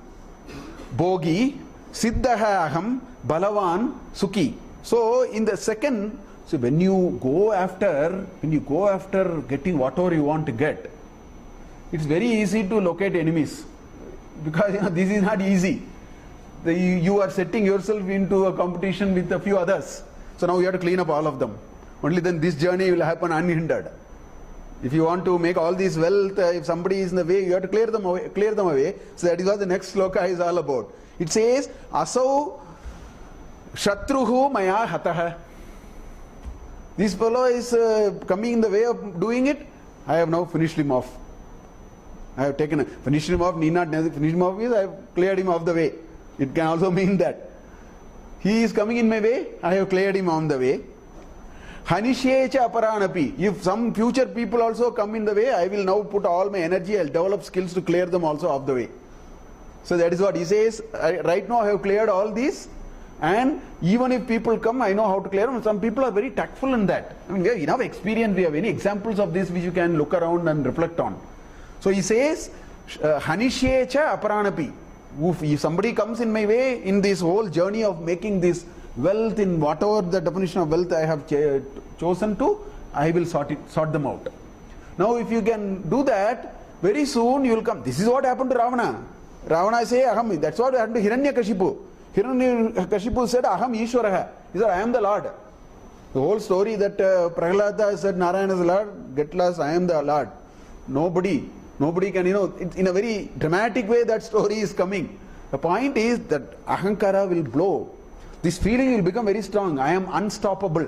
A: bogi siddhaha aham balavan sukhi. So in the second, so when you go after getting whatever you want to get, it's very easy to locate enemies, because this is not easy. You are setting yourself into a competition with a few others. So now you have to clean up all of them. Only then this journey will happen unhindered. If you want to make all this wealth, if somebody is in the way, you have to clear them away. So that is what the next sloka is all about. It says, Asau Shatruhu Maya Hataha. This fellow is coming in the way of doing it. I have now finished him off. I have finished him off, need not finish him off, I have cleared him off the way. It can also mean that he is coming in my way, I have cleared him on the way. Hanishyecha aparanapi. If some future people also come in the way, I will now put all my energy, I will develop skills to clear them also off the way. So that is what he says. Right now I have cleared all these, and even if people come, I know how to clear them. Some people are very tactful in that. I mean, we have enough experience, we have any examples of this which you can look around and reflect on. So he says, Hanishyecha aparanapi. If somebody comes in my way in this whole journey of making this wealth, in whatever the definition of wealth I have chosen to, I will sort them out. Now if you can do that, very soon you will come. This is what happened to Ravana. Ravana say Aham. That's what happened to Hiranyakashipu. Hiranyakashipu said Aham Ishwaraha. He said I am the Lord. The whole story that Prahlada said Narayana is the Lord, get lost, I am the Lord. Nobody can, in a very dramatic way that story is coming. The point is that Ahankara will blow. This feeling will become very strong. I am unstoppable.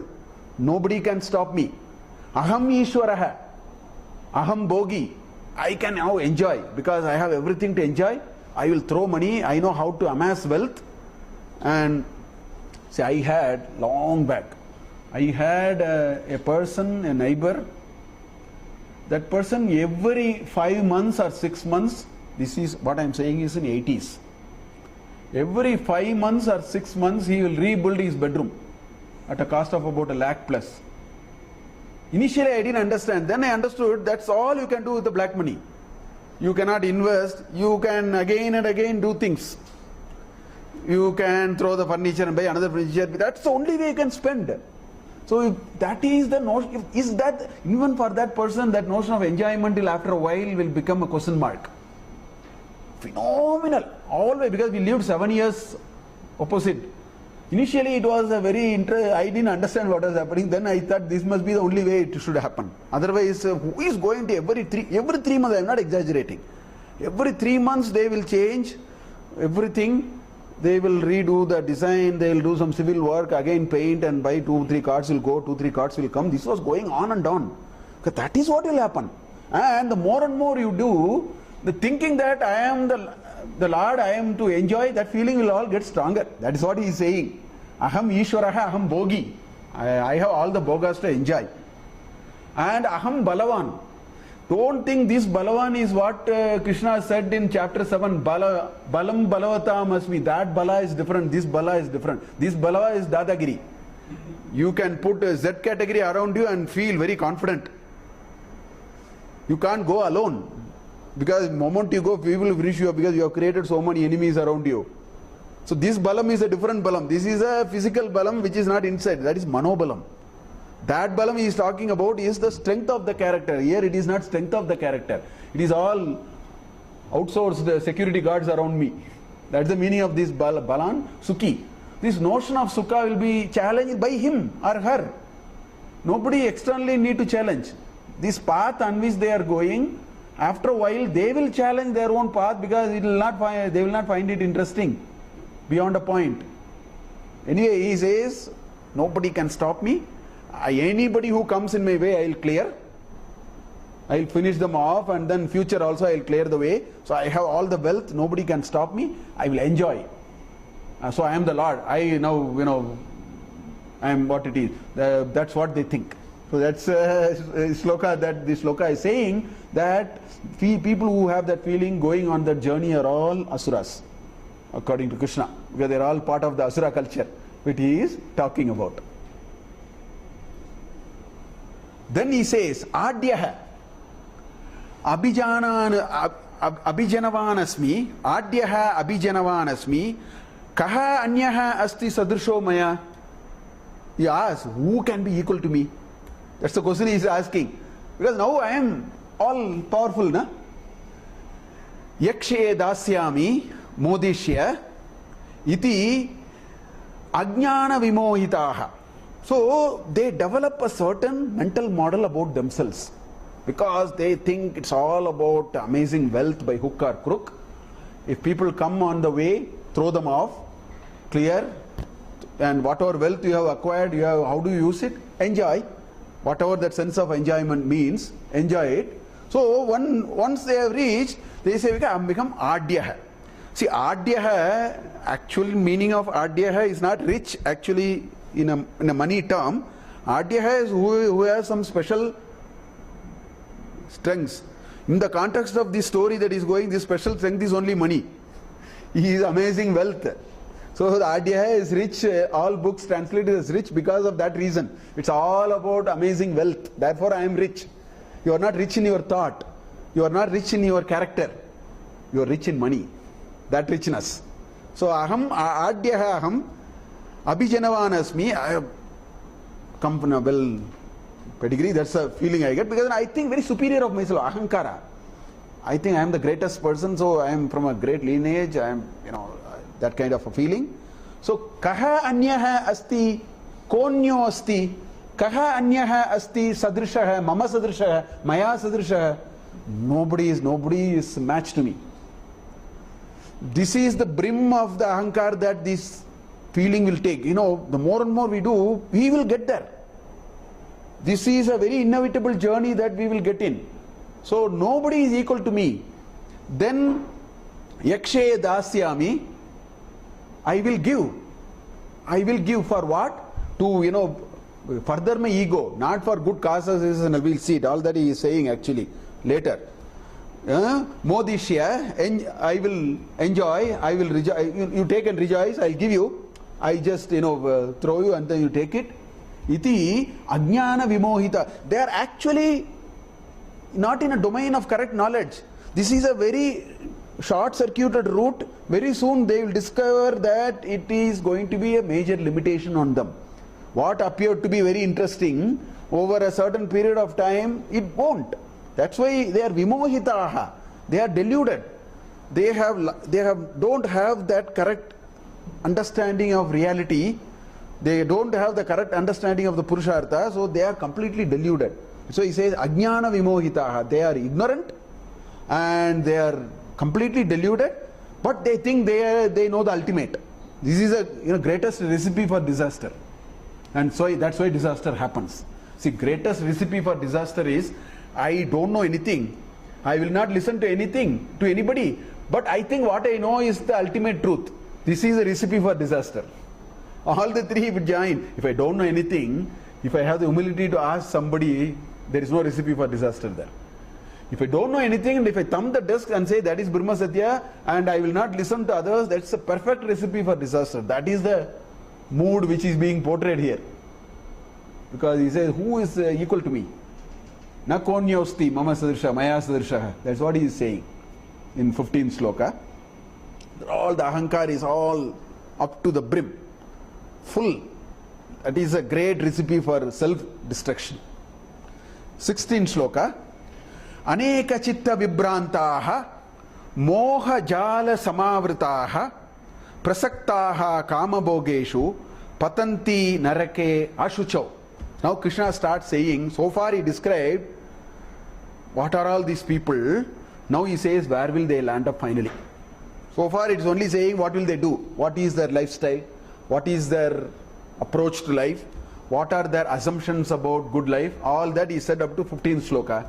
A: Nobody can stop me. Aham Ishwaraha. Aham Bogi. I can now enjoy because I have everything to enjoy. I will throw money. I know how to amass wealth. And say I had long back, I had a person, a neighbor. That person every 5 months or 6 months, this is what I am saying is in 80s. Every 5 months or 6 months he will rebuild his bedroom at a cost of about $1 lakh plus. Initially I didn't understand. Then I understood that's all you can do with the black money. You cannot invest. You can again and again do things. You can throw the furniture and buy another furniture. That's the only way you can spend. So if that is the notion, is that even for that person, that notion of enjoyment will after a while will become a question mark. Phenomenal. Always, because we lived 7 years opposite. Initially it was a very I didn't understand what was happening. Then I thought this must be the only way it should happen. Otherwise, who is going to every 3 months, I am not exaggerating. Every 3 months they will change everything. They will redo the design, they will do some civil work, again paint and buy 2-3 cars will go, 2-3 cars will come. This was going on and on. Because that is what will happen. And the more and more you do, the thinking that I am the Lord, I am to enjoy, that feeling will all get stronger. That is what he is saying. Aham Ishwaraha, Aham Bogi. I have all the bogas to enjoy. And Aham Balavan. Don't think this Balavan is what Krishna said in chapter 7. Balam Balavata must be. That Bala is different. This Bala is different. This Bala is Dadagiri. You can put a Z category around you and feel very confident. You can't go alone. Because the moment you go, people will finish you because you have created so many enemies around you. So this Balam is a different Balam. This is a physical Balam which is not inside. That is Manobalam. That Balam he is talking about is the strength of the character. Here it is not strength of the character. It is all outsourced security guards around me. That's the meaning of this Balan, Sukhi. This notion of Sukha will be challenged by him or her. Nobody externally need to challenge. This path on which they are going, after a while they will challenge their own path because they will not find it interesting beyond a point. Anyway, he says, nobody can stop me. Anybody who comes in my way, I will clear. I will finish them off, and then future also I will clear the way. So I have all the wealth, nobody can stop me. I will enjoy. So I am the Lord. I now, I am what it is. That's what they think. So that's sloka that this sloka is saying, that people who have that feeling going on that journey are all asuras, according to Krishna, because they are all part of the asura culture which he is talking about. Then he says, Adyaha Abhijanavanasmi, Adyaha Abhijanavanasmi, Kaha Anyaha Asti Sadrisho Maya. He asks, who can be equal to me? That's the question he is asking. Because now I am all powerful, na? Yakshe dasyami modishya iti ajnana vimohitaha. So they develop a certain mental model about themselves, because they think it's all about amazing wealth by hook or crook. If people come on the way, throw them off, clear, and whatever wealth you have acquired, how do you use it? Enjoy. Whatever that sense of enjoyment means, enjoy it. So once they have reached, they say, become Adyaha. See, Adyaha, actual meaning of Adyaha is not rich actually in a money term. Adyaha is who has some special strengths. In the context of this story that is going, this special strength is only money. He is amazing wealth. So the Adyaha is rich, all books translated as rich because of that reason. It's all about amazing wealth. Therefore I am rich. You are not rich in your thought. You are not rich in your character. You are rich in money. That richness. So aham Adyaha aham Abhijanavanasmi. I have come from a well pedigree. That's a feeling I get, because I think very superior of myself. Ahankara. I think I am the greatest person, so I am from a great lineage. I am, that kind of a feeling. So, kaha anyaha asti, konyo asti, kaha anyaha asti sadrishaha, mama sadrishaha, maya sadrishaha. Nobody is matched to me. This is the brim of the ahankar that this feeling will take. The more and more we do, we will get there. This is a very inevitable journey that we will get in. So, nobody is equal to me. Then, yakshe dasyami, I will give. I will give for what? To, further my ego, not for good causes, and we'll see it. All that he is saying actually later. Modishya, I will enjoy, I will rejoice. You take and rejoice, I'll give you. I just, throw you and then you take it. Iti ajnana vimohita. They are actually not in a domain of correct knowledge. This is a very short-circuited route. Very soon they will discover that it is going to be a major limitation on them. What appeared to be very interesting over a certain period of time, it won't. That's why they are vimohitaha. They are deluded. They don't have that correct understanding of reality. They don't have the correct understanding of the Purushartha, so they are completely deluded. So he says, Ajnana vimohitaha. They are ignorant and they are completely deluded, but they think they know the ultimate. This is a greatest recipe for disaster. And so that's why disaster happens. See, greatest recipe for disaster is, I don't know anything. I will not listen to anything, to anybody, but I think what I know is the ultimate truth. This is a recipe for disaster. All the three would join. If I don't know anything, if I have the humility to ask somebody, there is no recipe for disaster there. If I don't know anything and if I thumb the desk and say that is Brahma Satya and I will not listen to others, that's a perfect recipe for disaster. That is the mood which is being portrayed here. Because he says, who is equal to me? Na konyosti mama sadrisha maya sadrisha. That's what he is saying in 15th sloka. All the ahankar is all up to the brim. Full. That is a great recipe for self-destruction. 16th sloka. Aneka chitta vibrantaha moha jala samavritaha prasaktaha kamabogeshu patanti narake ashuchau. Now Krishna starts saying, so far he described what are all these people. Now he says where will they land up finally. So far it's only saying what will they do, what is their lifestyle, what is their approach to life, what are their assumptions about good life. All that he said up to 15th sloka.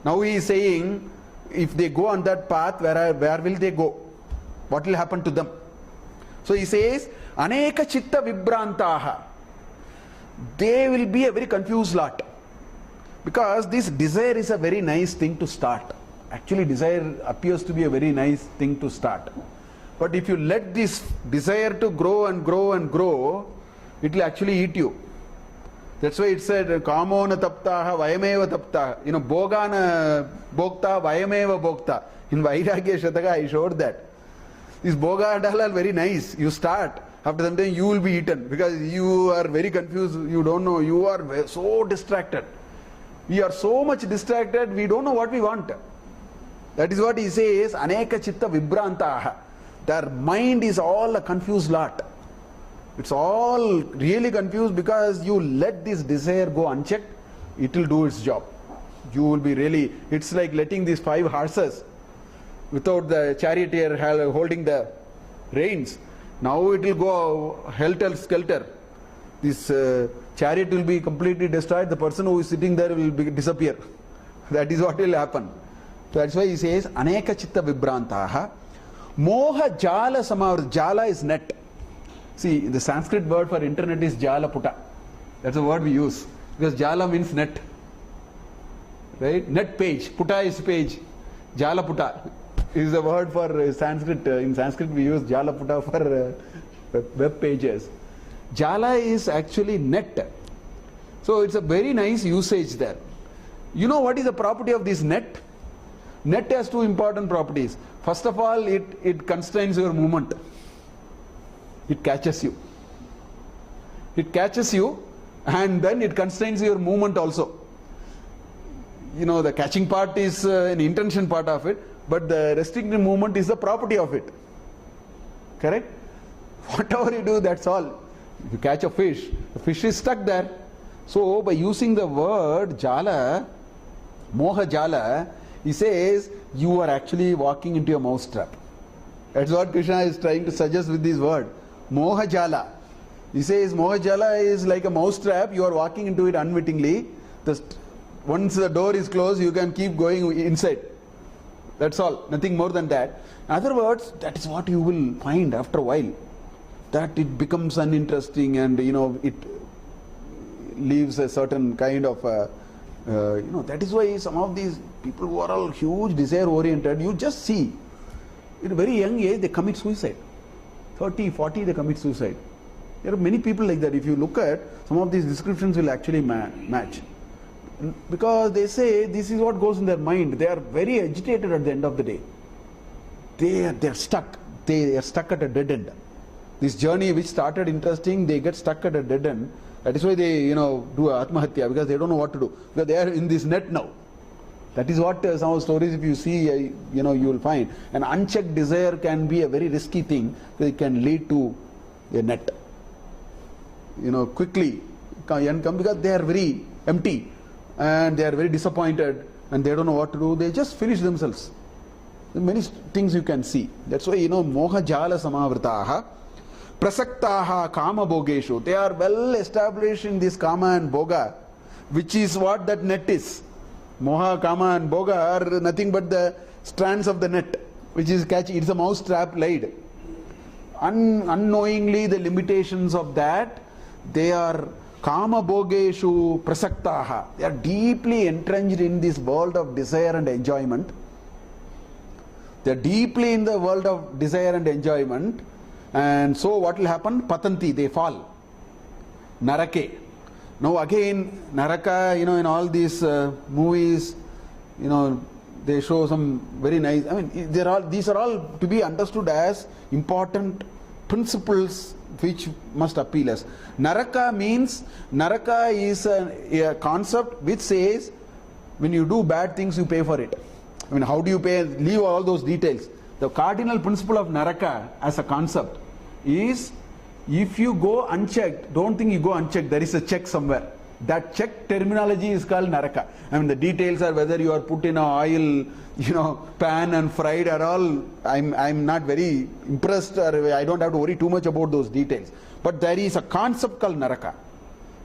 A: Now he is saying, if they go on that path, where will they go? What will happen to them? So he says, Aneka chitta vibrantaha. They will be a very confused lot. Because this desire is a very nice thing to start. Actually, desire appears to be a very nice thing to start. But if you let this desire to grow and grow and grow, it will actually eat you. That's why it said, Kamona taptaha vayameva taptaha. Bhogana bhokta vayameva bhokta. In Vairagya Shataka, I showed that. This bhoga and all are very nice. You start. After some time, you will be eaten. Because you are very confused. You don't know. You are so distracted. We are so much distracted, we don't know what we want. That is what he says, Aneka chitta vibrantaha. Their mind is all a confused lot. It's all really confused because you let this desire go unchecked, it will do its job. You will be really, it's like letting these 5 horses without the charioteer holding the reins. Now it will go helter-skelter. This chariot will be completely destroyed. The person who is sitting there will disappear. That is what will happen. That's why he says, Aneka chitta vibrantaha. Moha jala samavrit. Jala is net. See, the Sanskrit word for internet is jala puta. That's the word we use. Because jala means net. Right? Net page. Puta is page. Jala puta is the word for Sanskrit. In Sanskrit we use jala puta for web pages. Jala is actually net. So it's a very nice usage there. You know what is the property of this net? Net has 2 important properties. First of all, it constrains your movement. It catches you. It catches you and then it constrains your movement also. The catching part is an intention part of it, but the restricted movement is the property of it. Correct? Whatever you do, that's all. If you catch a fish, the fish is stuck there. So by using the word jala, moha jala, he says you are actually walking into a mousetrap. That's what Krishna is trying to suggest with this word. Moha jala. He says moha jala is like a mousetrap, you are walking into it unwittingly. Once the door is closed, you can keep going inside. That's all, nothing more than that. In other words, that is what you will find after a while. That it becomes uninteresting and it leaves a certain kind of that is why some of these people who are all huge desire oriented, you just see at a very young age they commit suicide. 30, 40 they commit suicide. There are many people like that. If you look at some of these descriptions will actually match, because they say this is what goes in their mind. They are very agitated at the end of the day. They are stuck. They are stuck at a dead end. This journey which started interesting, they get stuck at a dead end. That is why they, do Atmahatya, because they don't know what to do. Because they are in this net now. That is what some of the stories, if you see, you will find. An unchecked desire can be a very risky thing, because it can lead to a net. Quickly come, because they are very empty and they are very disappointed and they don't know what to do. They just finish themselves. There are many things you can see. That's why, moha jala samavritaha. Prasaktaha kama bogeshu. They are well established in this kama and boga, which is what that net is. Moha, kama and boga are nothing but the strands of the net, which is catching. It's a mouse trap laid. Unknowingly the limitations of that, they are kama bogeshu prasaktaha. They are deeply entrenched in this world of desire and enjoyment. They are deeply in the world of desire and enjoyment. And so what will happen? Patanti, they fall. Narake. Now again, Naraka, in all these movies, they show some very nice, these are all to be understood as important principles which must appeal us. Naraka is a concept which says when you do bad things, you pay for it. How do you pay? Leave all those details. The cardinal principle of Naraka as a concept is, if you go unchecked, don't think you go unchecked, there is a check somewhere. That check terminology is called Naraka. The details are whether you are put in an oil, pan and fried or all. I'm not very impressed, or I don't have to worry too much about those details. But there is a concept called Naraka.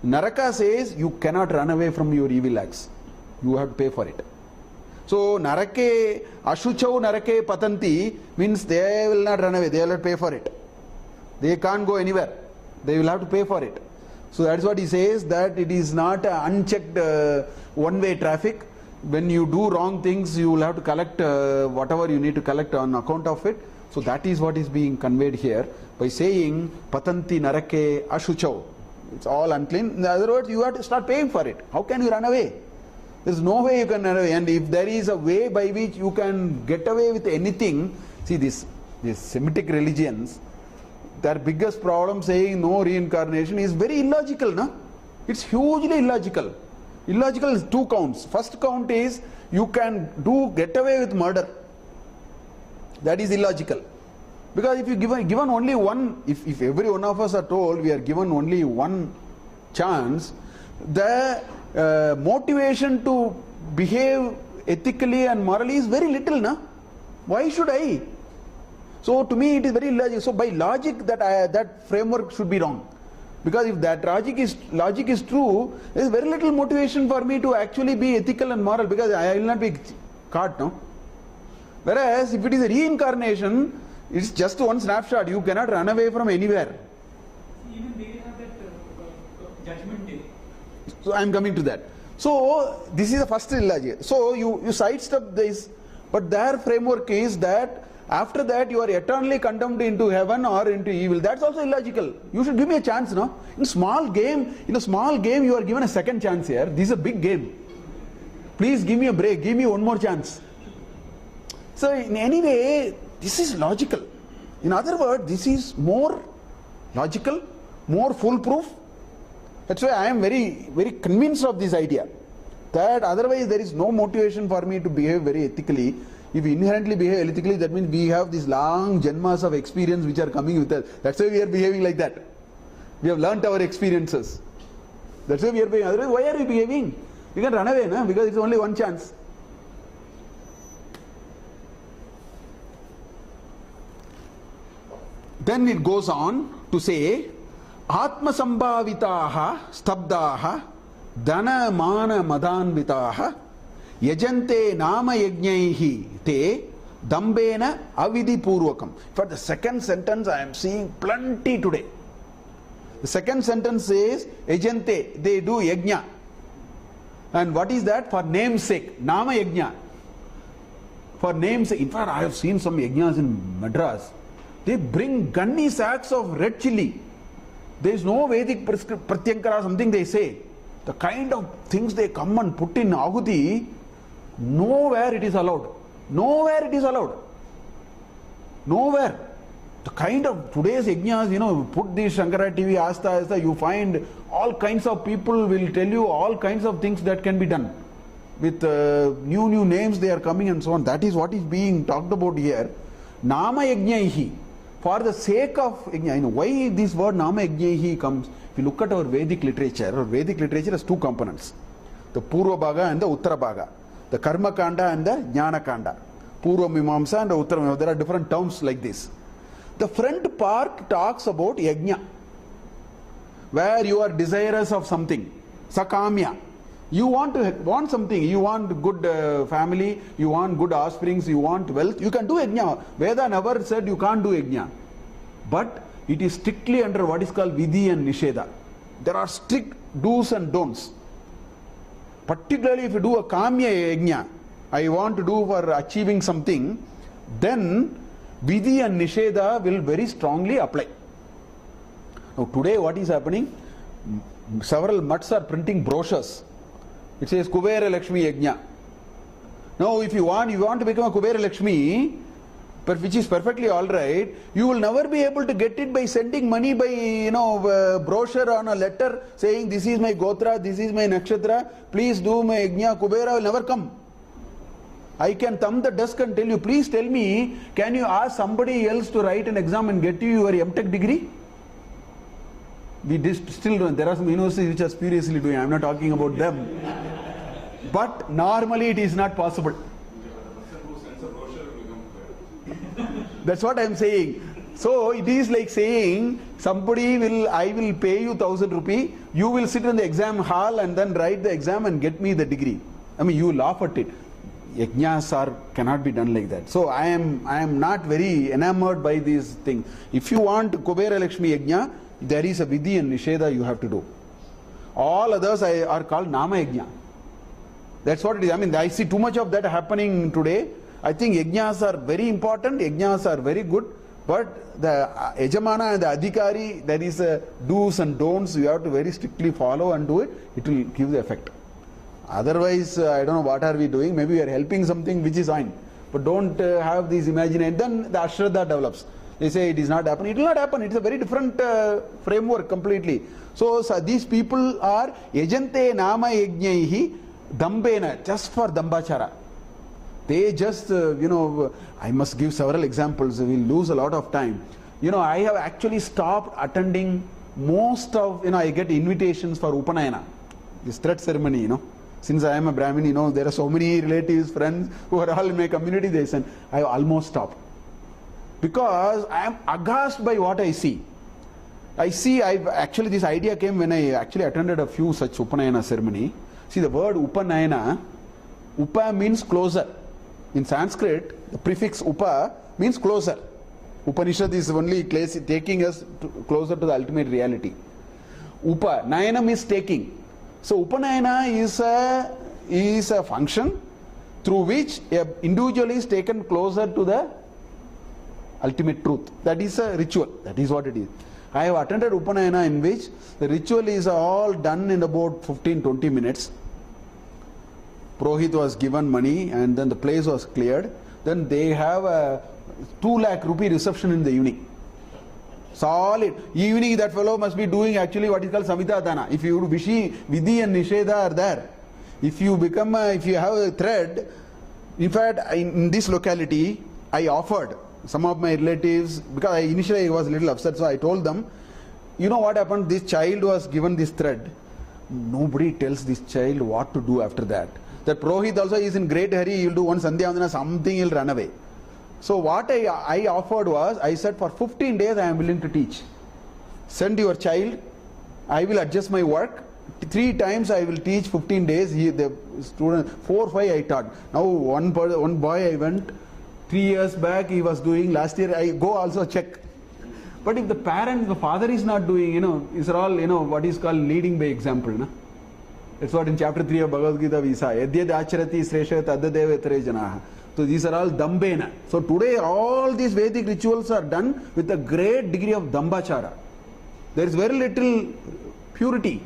A: Naraka says you cannot run away from your evil acts. You have to pay for it. So Narake, Ashuchau Narake Patanti means they will not run away, they will not pay for it. They can't go anywhere. They will have to pay for it. So that's what he says, that it is not unchecked one-way traffic. When you do wrong things, you will have to collect whatever you need to collect on account of it. So that is what is being conveyed here by saying patanti narake ashuchau. It's all unclean. In other words, you have to start paying for it. How can you run away? There is no way you can run away. And if there is a way by which you can get away with anything, see these Semitic religions, their biggest problem saying no reincarnation is very illogical, no? It's hugely illogical. Illogical is two counts. First count is you can get away with murder. That is illogical. Because if you given only one, if every one of us are told we are given only one chance, the motivation to behave ethically and morally is very little, na? Why should I? So to me it is very illogical. So by logic that framework should be wrong. Because if that logic is true, there is very little motivation for me to actually be ethical and moral, because I will not be caught, no? Whereas if it is a reincarnation, it's just one snapshot. You cannot run away from anywhere.
C: Even they have that judgment day.
A: So I am coming to that. So this is the first illogic. So you sidestep this, but their framework is that after that you are eternally condemned into heaven or into evil. That's also illogical. You should give me a chance, no? In a small game you are given a second chance here. This is a big game. Please give me a break. Give me one more chance. So in any way, this is logical. In other words, this is more logical, more foolproof. That's why I am very, very convinced of this idea. That otherwise there is no motivation for me to behave very ethically. If we inherently behave ethically, that means we have these long janmas of experience which are coming with us. That's why we are behaving like that. We have learnt our experiences. That's why we are behaving. Otherwise, why are we behaving? We can run away, no? Because it's only one chance. Then it goes on to say, Atma sambhavitaha stabdaha dana mana madanvitaha yajante nama yajnaihi te dambena avidi purvakam. For the second sentence I am seeing plenty today. The second sentence says yajante, they do yajna. And what is that? For name's sake, nama yajna. For name's sake. In fact, I have seen some yajnas in Madras. They bring gunny sacks of red chili. There is no Vedic pratyankara, something they say. The kind of things they come and put in ahuti, nowhere it is allowed. Nowhere it is allowed. Nowhere. The kind of today's yajnas, put this Shankara TV, Asta, you find all kinds of people will tell you all kinds of things that can be done. With new names they are coming and so on. That is what is being talked about here. Nama yajnaihi. For the sake of yajna, why this word nama yajnaihi comes? If you look at our Vedic literature has two components. The Purva Bhaga and the Uttara Bhaga. The Karma Kanda and the Jnana Kanda. Purva Mimamsa and the Uttara Mimamsa. There are different terms like this. The front part talks about yajna, where you are desirous of something. Sakamya. You want something, you want good family, you want good offsprings, you want wealth, you can do yajna. Veda never said you can't do yajna. But it is strictly under what is called vidhi and nisheda. There are strict do's and don'ts. Particularly if you do a kamya yajna, I want to do for achieving something, then vidhi and nisheda will very strongly apply. Now today what is happening? Several mutts are printing brochures. It says Kubera Lakshmi Yajna. Now if you want to become a Kubera Lakshmi, which is perfectly alright, you will never be able to get it by sending money by brochure on a letter saying this is my Gotra, this is my Nakshatra, please do my Yajna. Kubera will never come. I can thumb the desk and tell you, please tell me, can you ask somebody else to write an exam and get you your MTech degree? We still don't. There are some universities which are spuriously doing. I am not talking about them. But normally it is not possible. That's what I am saying. So it is like saying I will pay you 1,000 rupees. You will sit in the exam hall and then write the exam and get me the degree. I mean, you laugh at it. cannot be done like that. So I am not very enamored by these things. If you want Kubera Lakshmi Yajna, there is a Vidhi and Nisheda you have to do. All others are called Nama Yajna. That's what it is. I mean, I see too much of that happening today. I think Yajnas are very important, Yajnas are very good, but the Yajamana and the Adhikari, there is a do's and don'ts, you have to very strictly follow and do it, it will give the effect. Otherwise, I don't know what are we doing, maybe we are helping something which is fine, but don't have these imagination, then the Ashraddha develops. They say it is not happening, it will not happen, it's a very different framework completely. So these people are Yajante Nama Yajnaihi Dambena, just for Dambachara. They just, I must give several examples, we'll lose a lot of time. I have actually stopped attending most of, I get invitations for Upanayana, this thread ceremony, Since I am a Brahmin, there are so many relatives, friends who are all in my community, they said, I almost stopped. Because I am aghast by what I see. Actually this idea came when I actually attended a few such Upanayana ceremony. See, the word Upanayana, Upa means closer. In Sanskrit, the prefix Upa means closer. Upanishad is only taking us closer to the ultimate reality. Upa, Nayanam is taking. So Upanayana is a function through which an individual is taken closer to the ultimate truth. That is a ritual. That is what it is. I have attended Upanayana in which the ritual is all done in about 15-20 minutes. Prohit was given money and then the place was cleared. Then they have a 2 lakh rupee reception in the evening. Solid. Evening that fellow must be doing actually what is called Samhita Dana. If you Vishi, Vidhi and Nisheda are there. If you have a thread, in fact in this locality I offered some of my relatives, because initially I was a little upset, so I told them, you know what happened, this child was given this thread. Nobody tells this child what to do after that. That Prohit also is in great hurry, he will do one Sandhya Vandana, something, he will run away. So what I offered was, I said for 15 days I am willing to teach. Send your child, I will adjust my work, 3 times I will teach 15 days, the student, 4 or 5 I taught. Now one boy I went, 3 years back he was doing, last year I go also check. But if the parent, the father is not doing, these are all, what is called leading by example. No? That's what in chapter 3 of Bhagavad Gita we saw. Yadyad acharati sresha tadadeva etere janaha. So these are all dambena. So today all these Vedic rituals are done with a great degree of dambachara. There is very little purity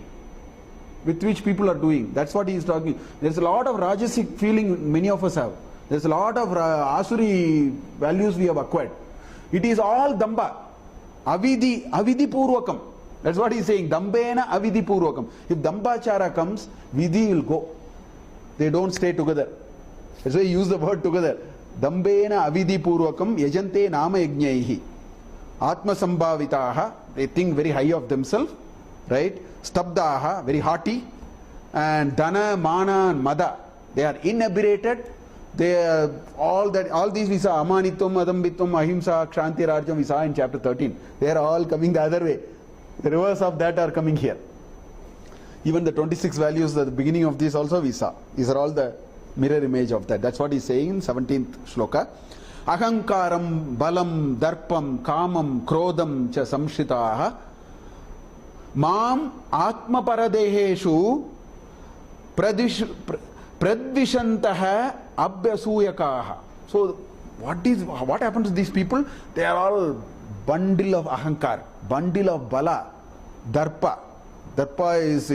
A: with which people are doing. That's what he is talking. There is a lot of rajasic feeling many of us have. There is a lot of asuri values we have acquired. It is all damba. Avidhi purvakam. That's what he is saying. Dambena avidhi purvakam. If dambachara comes, vidhi will go. They don't stay together. That's why he used the word together. Dambena avidhi purvakam yajante nama yajnaihi. Atma sambhavitaha. They think very high of themselves. Right? Stabdaha. Very haughty. And dana, mana and mada. They are inebriated. They are all these we saw, amanitum, adambitum, ahimsa, kshanti, rajam, we saw in chapter 13. They are all coming the other way. The reverse of that are coming here. Even the 26 values at the beginning of this also we saw. These are all the mirror image of that. That's what he's saying in 17th shloka. Ahankaram, balam, darpam, kamam, krodam cha samshitaha mam atma paradeheshu pradvishantaha abhyasuyakaha. So what happens to these people? They are all bundle of ahankar, bundle of bala, darpa. Darpa is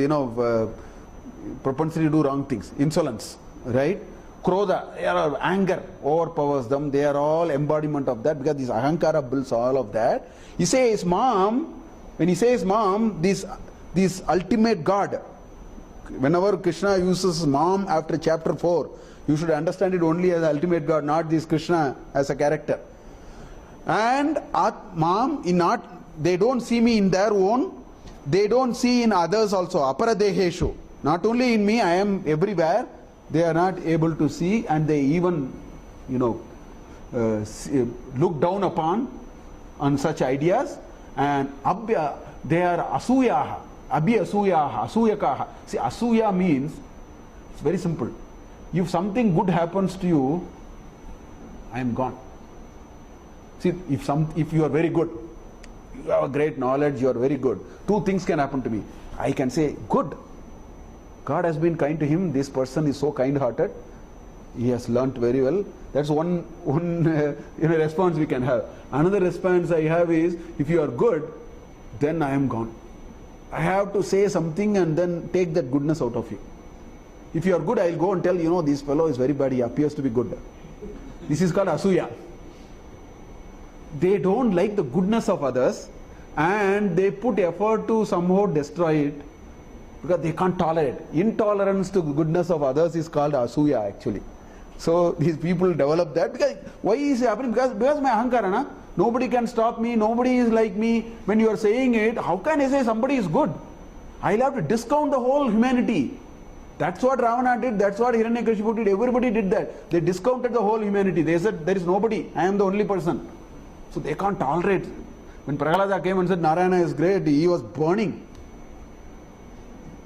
A: propensity to do wrong things, insolence, right? Krodha, anger overpowers them. They are all embodiment of that, because this ahankara builds all of that. He says mom, when he says mom, this ultimate God, whenever Krishna uses mom after chapter 4, you should understand it only as ultimate God, not this Krishna as a character. And mom, they don't see me in their own, they don't see in others also. Aparadeheshu. Not only in me, I am everywhere. They are not able to see, and they even, look down upon on such ideas. And they are asuyaha. Abhi asuyaha, asuyakaha. See, asuya means, it's very simple. if something good happens to you, I am gone. See, if you are very good, you have a great knowledge, you are very good, two things can happen to me. I can say, good, God has been kind to him, this person is so kind-hearted, he has learnt very well. That's one response we can have. Another response I have is, if you are good, then I am gone. I have to say something and then take that goodness out of you. If you are good, I will go and tell, this fellow is very bad, he appears to be good. This is called asuya. They don't like the goodness of others and they put effort to somehow destroy it because they can't tolerate. Intolerance to the goodness of others is called asuya actually. So these people develop that because why is it happening? Because my ahankara, nobody can stop me, nobody is like me. When you are saying it, how can I say somebody is good? I'll have to discount the whole humanity. That's what Ravana did, that's what Hiranyakashipu did, everybody did that. They discounted the whole humanity. They said, there is nobody, I am the only person. So they can't tolerate. When Prahlada came and said Narayana is great, he was burning.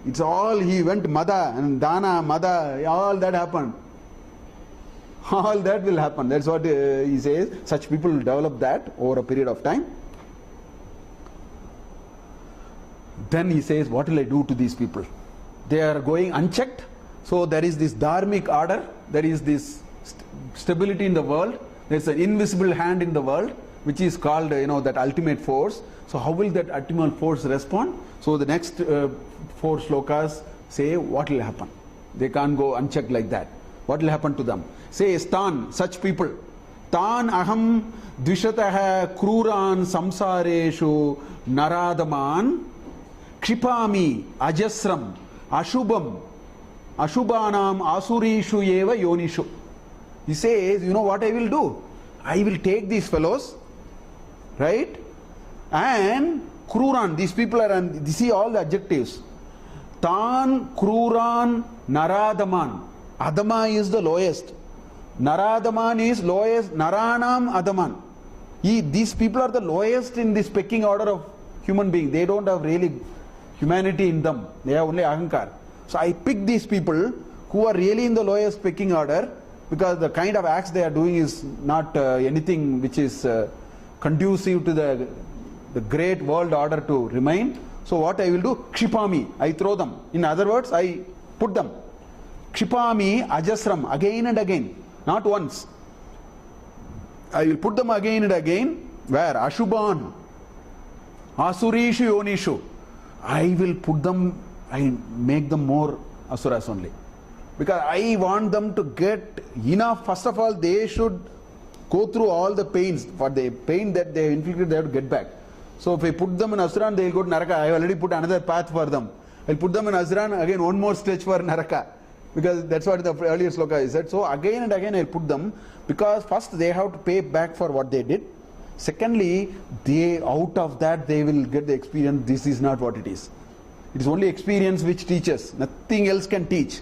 A: It's all, he went Mada and Dana, Mada, all that happened. All that will happen. That's what he says. Such people will develop that over a period of time. Then he says, what will I do to these people? They are going unchecked. So there is this dharmic order. There is this stability in the world. There is an invisible hand in the world, which is called, that ultimate force. So how will that ultimate force respond? So the next 4 shlokas say what will happen. They can't go unchecked like that. What will happen to them? Say, Stan, such people. Tan aham dvishataha kruran samsareshu naradaman kshipami ajasram ashubam ashubanam asurishu eva yonishu. He says, what I will do? I will take these fellows, right? And kruran, these people are, and see all the adjectives. Tan, kruran, naradaman. Adama is the lowest. Naradaman is lowest. Naranam Adaman. These people are the lowest in this pecking order of human being. They don't have really humanity in them. They have only ahankar. So I pick these people who are really in the lowest pecking order because the kind of acts they are doing is not anything which is conducive to the great world order to remain. So what I will do? Kshipami. I throw them. In other words, I put them. Kshipami ajasram. Again and again. Not once. I will put them again and again. Where? Ashuban. Asurishu yonishu. I will put them, I make them more asuras only. Because I want them to get enough. First of all, they should go through all the pains. For the pain that they inflicted, they have to get back. So if I put them in Asuran, they will go to Naraka. I have already put another path for them. I will put them in Asuran, again one more stage for Naraka. Because that's what the earlier sloka said. So again and again I will put them. Because first they have to pay back for what they did. Secondly, out of that they will get the experience. This is not what it is. It is only experience which teaches. Nothing else can teach.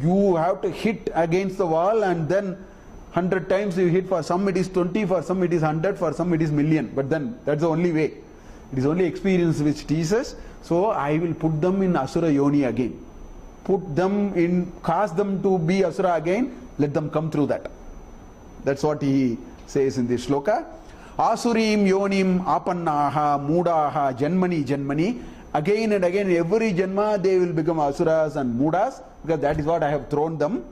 A: You have to hit against the wall and then 100 times you hit. For some it is 20, for some it is 100, for some it is million. But then that's the only way. It is only experience which teaches. So I will put them in Asura Yoni again. Put them in, cast them to be Asura again. Let them come through that. That's what he says in this shloka. Asurim yonim apannaha mudaha janmani janmani. Again and again, every janma they will become asuras and mudas, because that is what I have thrown them.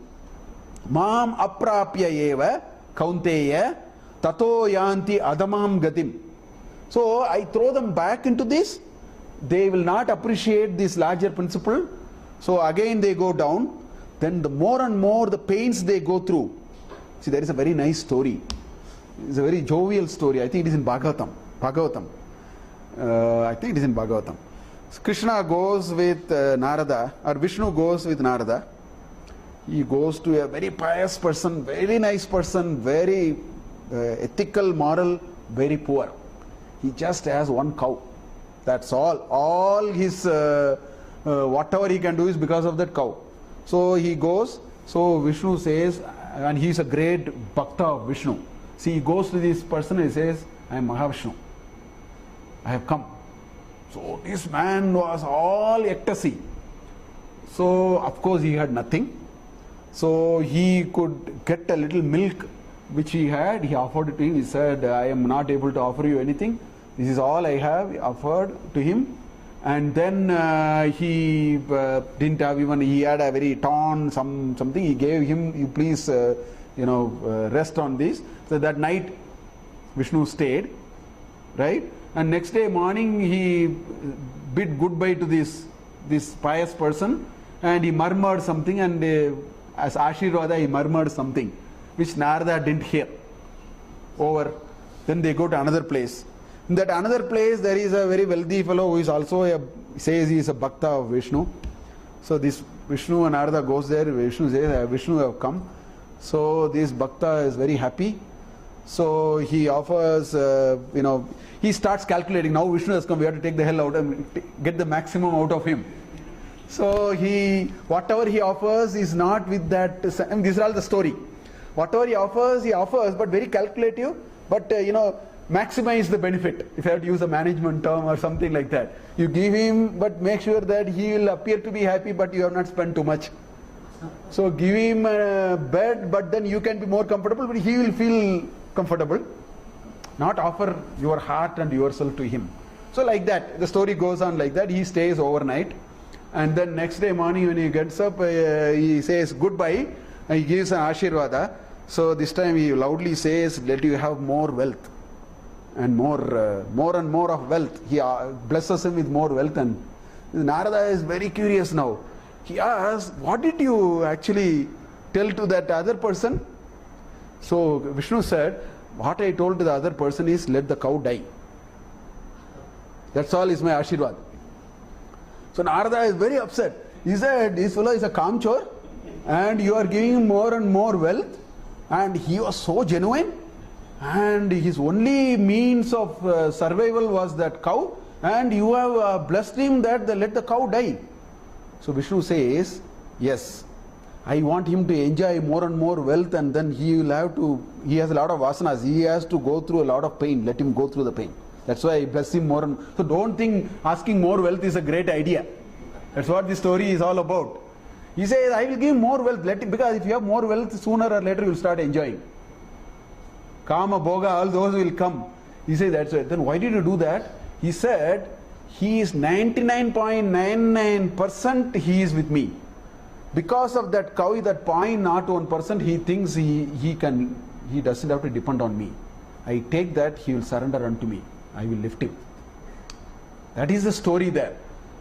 A: Mam aprapya eva kaunteya tato yanti adamam gatim. So I throw them back into this. They will not appreciate this larger principle. So again they go down. Then the more and more the pains they go through. See, there is a very nice story. It's a very jovial story. I think it is in Bhagavatam. I think it is in Bhagavatam. Krishna goes with Narada, or Vishnu goes with Narada. He goes to a very pious person, very nice person, very ethical, moral, very poor. He just has one cow. That's all. All his whatever he can do is because of that cow. So he goes. So Vishnu says, and he is a great bhakta of Vishnu. See, he goes to this person and he says, I am Mahavishnu. I have come. So this man was all ecstasy. So of course he had nothing. So he could get a little milk which he had, he offered it to him. He said, I am not able to offer you anything. This is all I have, he offered to him. And then he didn't have even, he had a very torn something. He gave him, you please, rest on this. So that night, Vishnu stayed, right? And next day morning, he bid goodbye to this pious person, and he murmured something, and as Ashirvada, he murmured something, which Narada didn't hear. Over. Then they go to another place. In that another place, there is a very wealthy fellow who is also says he is a Bhakta of Vishnu. So this Vishnu and Narada goes there. Vishnu says, Vishnu have come. So this Bhakta is very happy. So he offers, he starts calculating. Now Vishnu has come. We have to take the hell out and get the maximum out of him. So whatever he offers is not with that. And this is all the story. Whatever he offers, but very calculative. But maximize the benefit, if I have to use a management term or something like that. You give him, but make sure that he will appear to be happy, but you have not spent too much. So give him a bed, but then you can be more comfortable, but he will feel comfortable. Not offer your heart and yourself to him. So like that, the story goes on like that. He stays overnight, and then next day morning when he gets up, he says goodbye, and he gives an Ashirvada. So this time he loudly says, let you have more wealth. And more and more of wealth. He blesses him with more wealth, and Narada is very curious now. He asks, what did you actually tell to that other person? So Vishnu said, what I told to the other person is, let the cow die. That's all is my Ashirwad. So Narada is very upset. He said, this fellow is a kamchor, and you are giving him more and more wealth, and he was so genuine. And his only means of survival was that cow, and you have blessed him that let the cow die. So Vishnu says, yes, I want him to enjoy more and more wealth, and then he has a lot of vasanas, he has to go through a lot of pain, let him go through the pain. That's why I bless him more. So don't think asking more wealth is a great idea. That's what the story is all about. He says, I will give more wealth, because if you have more wealth, sooner or later you will start enjoying. Kama, Bhoga, all those will come. He said, that's right. Then why did you do that? He said, he is 99.99% he is with me. Because of that cow, that 0.01%, he thinks he doesn't have to depend on me. I take that, he will surrender unto me. I will lift him. That is the story there.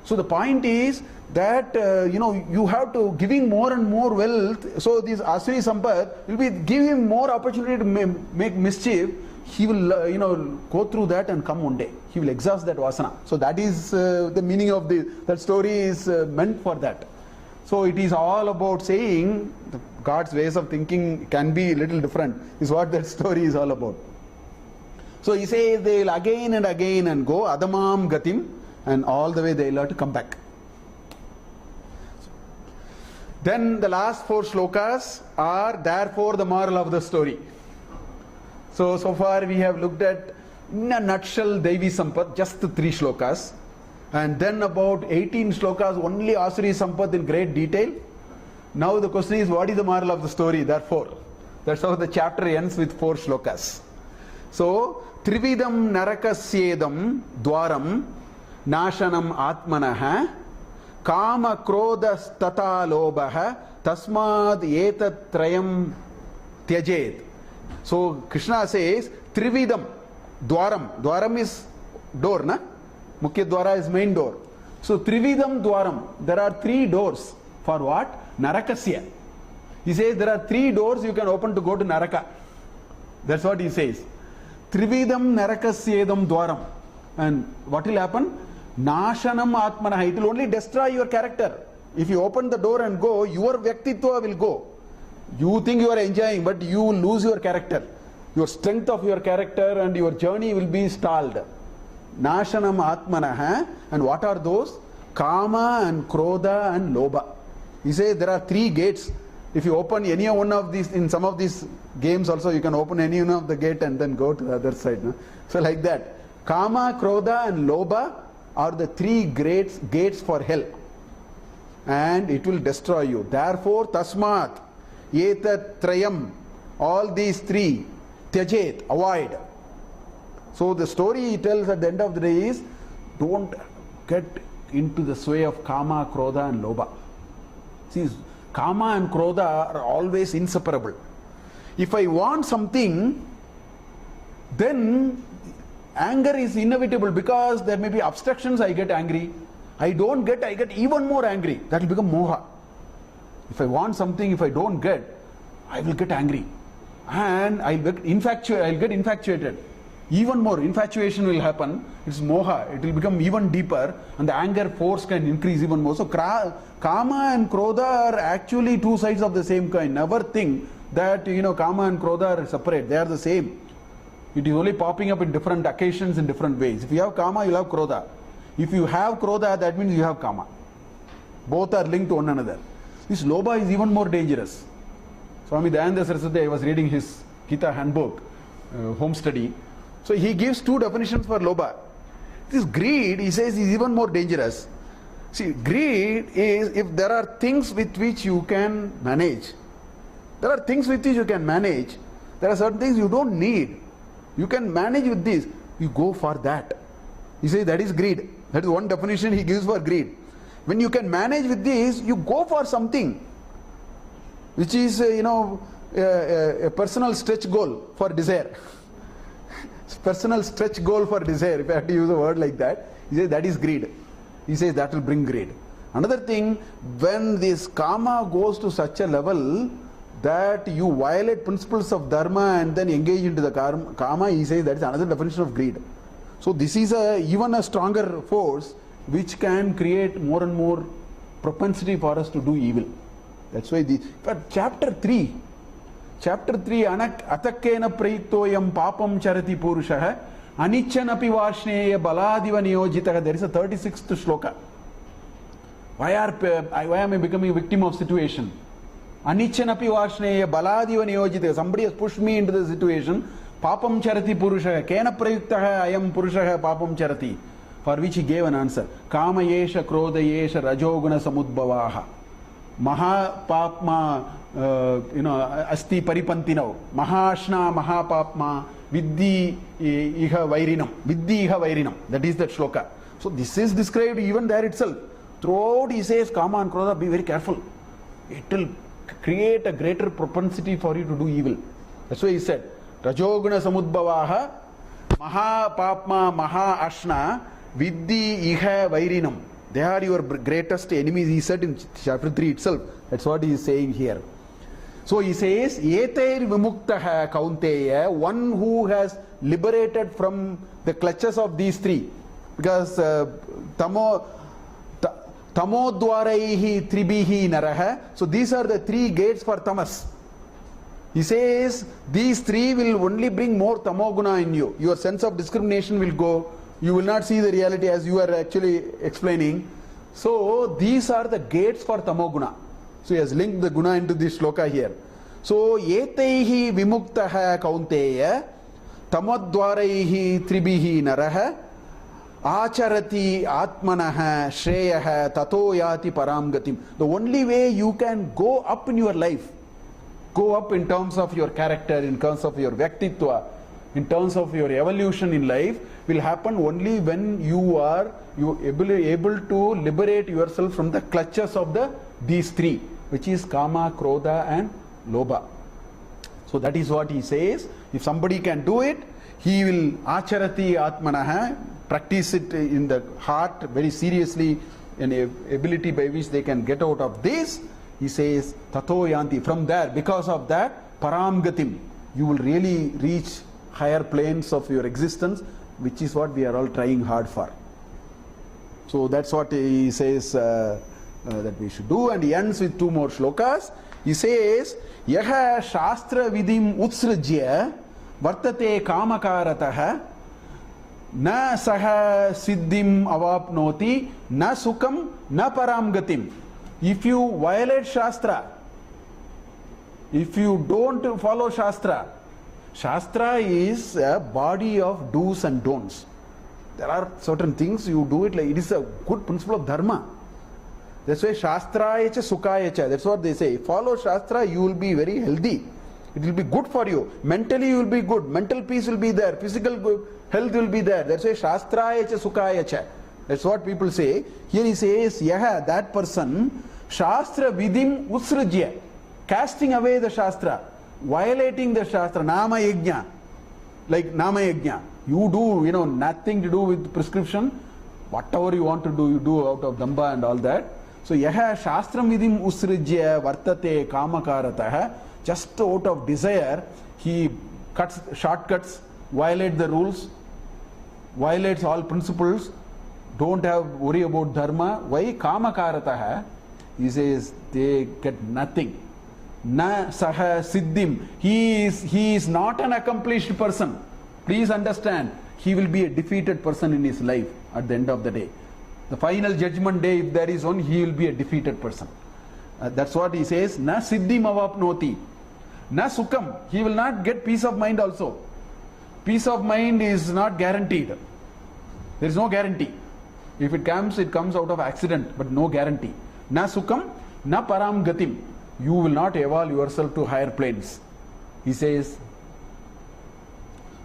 A: So the point is that, you have to giving more and more wealth. So this Asuri Sampath will be give him more opportunity to make mischief. He will, go through that and come one day. He will exhaust that vasana. So that is the meaning of that story is meant for that. So it is all about saying God's ways of thinking can be a little different, is what that story is all about. So he says they will again and again and go, Adamam Gatim, and all the way they will have to come back. Then the last 4 shlokas are therefore the moral of the story. So far we have looked at, in a nutshell, Devi Sampath, just 3 shlokas. And then about 18 shlokas, only Asuri Sampath in great detail. Now the question is, what is the moral of the story? Therefore, that's how the chapter ends with 4 shlokas. So, Trividam Narakasyedam Dwaram Nashanam Atmanaha Kama Krodha Tata Lobaha Tasmad Etat Trayam Tyajed. So Krishna says Trividam Dwaram. Dwaram is door, na? Mukhya Dwara is main door. So Trividam Dwaram. There are 3 doors. For what? Narakasya. He says there are 3 doors you can open to go to Naraka. That's what he says. Trividam Narakasyedam Dwaram. And what will happen? Nashanam Atmanaha. It will only destroy your character. If you open the door and go, your Vyaktitva will go. You think you are enjoying, but you will lose your character. Your strength of your character and your journey will be stalled. Nashanam Atmanaha. And what are those? Kama and Krodha and Lobha. He says there are 3 gates. If you open any one of these, in some of these games also, you can open any one of the gate and then go to the other side. No? So like that. Kama, Krodha and Lobha are the 3 gates for hell. And it will destroy you. Therefore, Tasmat. etat trayam, all these three, tyajet, avoid. So the story he tells at the end of the day is, don't get into the sway of kama, krodha and lobha. See, kama and krodha are always inseparable. If I want something, then anger is inevitable, because there may be obstructions, I get angry. I don't get, I get even more angry. That will become moha. If I want something, if I don't get, I will get angry. And I'll get infatuated. Even more, infatuation will happen. It's moha. It will become even deeper, and the anger force can increase even more. So kama and krodha are actually two sides of the same coin. Never think that, kama and krodha are separate. They are the same. It is only popping up in different occasions in different ways. If you have kama, you have krodha. If you have krodha, that means you have kama. Both are linked to one another. This lobha is even more dangerous. Swami Dayananda Saraswati, I was reading his Gita handbook, home study. So he gives two definitions for lobha. This greed, he says, is even more dangerous. See, greed is if there are things with which you can manage. There are things with which you can manage. There are certain things you don't need. You can manage with this. You go for that. He says that is greed. That is one definition he gives for greed. When you can manage with this, you go for something which is, a personal stretch goal for desire. Personal stretch goal for desire, if I have to use a word like that. He says that is greed. He says that will bring greed. Another thing, when this kama goes to such a level that you violate principles of dharma and then engage into the kama, he says that is another definition of greed. So this is even a stronger force which can create more and more propensity for us to do evil. That's why but chapter 3, atakkena prayittoyam papam charati purushah anichanapi varshneya baladiva niyojitah. There is a 36th shloka. Why am I becoming a victim of situation? Anichanapi varshneya baladiva niyojitah. Somebody has pushed me into the situation. Papam charati purushah. Kena prayuktah ayam purushah papam charati. For which he gave an answer. Kama yesha krodha yesha rajoguna samudbhavaha. Maha papma, asti paripantinav. Mahashna mahapapma vidhi iha vairinam. That is that shloka. So this is described even there itself. Throughout he says kama and krodha, be very careful. It will create a greater propensity for you to do evil. That's why he said, rajoguna samudbhavaha mahapapma mahashna vidhi iha vairinam. They are your greatest enemies, he said in chapter 3 itself. That's what he is saying here. So he says, Eter vimuktaha kaunteya, one who has liberated from the clutches of these three. Because tamodwaraihi tribihi naraha. So these are the three gates for tamas. He says, these three will only bring more tamoguna in you. Your sense of discrimination will go. You will not see the reality as you are actually explaining. So these are the gates for tamoguna. So he has linked the guna into this shloka here. So etaihi vimuktaha kaunteya tamadwaraihi tribihi naraha acharati atmanaha shreyaha tato yati param gatim. The only way you can go up in your life, go up in terms of your character, in terms of your vyaktitva, in terms of your evolution in life, will happen only when you are able to liberate yourself from the clutches of these three, which is kama, krodha and lobha. So that is what he says. If somebody can do it, he will acharati atmanaha, practice it in the heart very seriously, an ability by which they can get out of this. He says tato yanti. From there, because of that, param gatim, you will really reach higher planes of your existence, which is what we are all trying hard for. So that's what he says that we should do, and he ends with two more shlokas. He says, Yaha shastra vidim utsrajya vartate kamakaratah na saha siddhim avapnoti na sukam na param gatim. If you violate shastra, if you don't follow shastra, Shastra is a body of do's and don'ts. There are certain things you do it like it is a good principle of dharma. That's why Shastraya cha Sukaya cha. That's what they say. Follow Shastra, you will be very healthy. It will be good for you. Mentally you will be good. Mental peace will be there. Physical health will be there. That's why Shastraya cha Sukaya cha. That's what people say. Here he says, Yaha, that person, Shastra Vidim Usrajya, casting away the Shastra, violating the Shastra, Nama Yajna, like Nama Yajna. You do, nothing to do with prescription. Whatever you want to do, you do out of Damba and all that. So, Yaha Shastram Vidim Usrajya Vartate Kamakarataha, just out of desire, he cuts shortcuts, violates the rules, violates all principles, don't have worry about dharma. Why? Kamakarataha. He says they get nothing. Na saha siddhim. He is not an accomplished person. Please understand, he will be a defeated person in his life at the end of the day. The final judgment day, if there is one, he will be a defeated person. That's what he says. Na siddhim avapnoti. Na sukham. He will not get peace of mind also. Peace of mind is not guaranteed. There is no guarantee. If it comes out of accident, but no guarantee. Na sukham, na param gatim. You will not evolve yourself to higher planes. He says,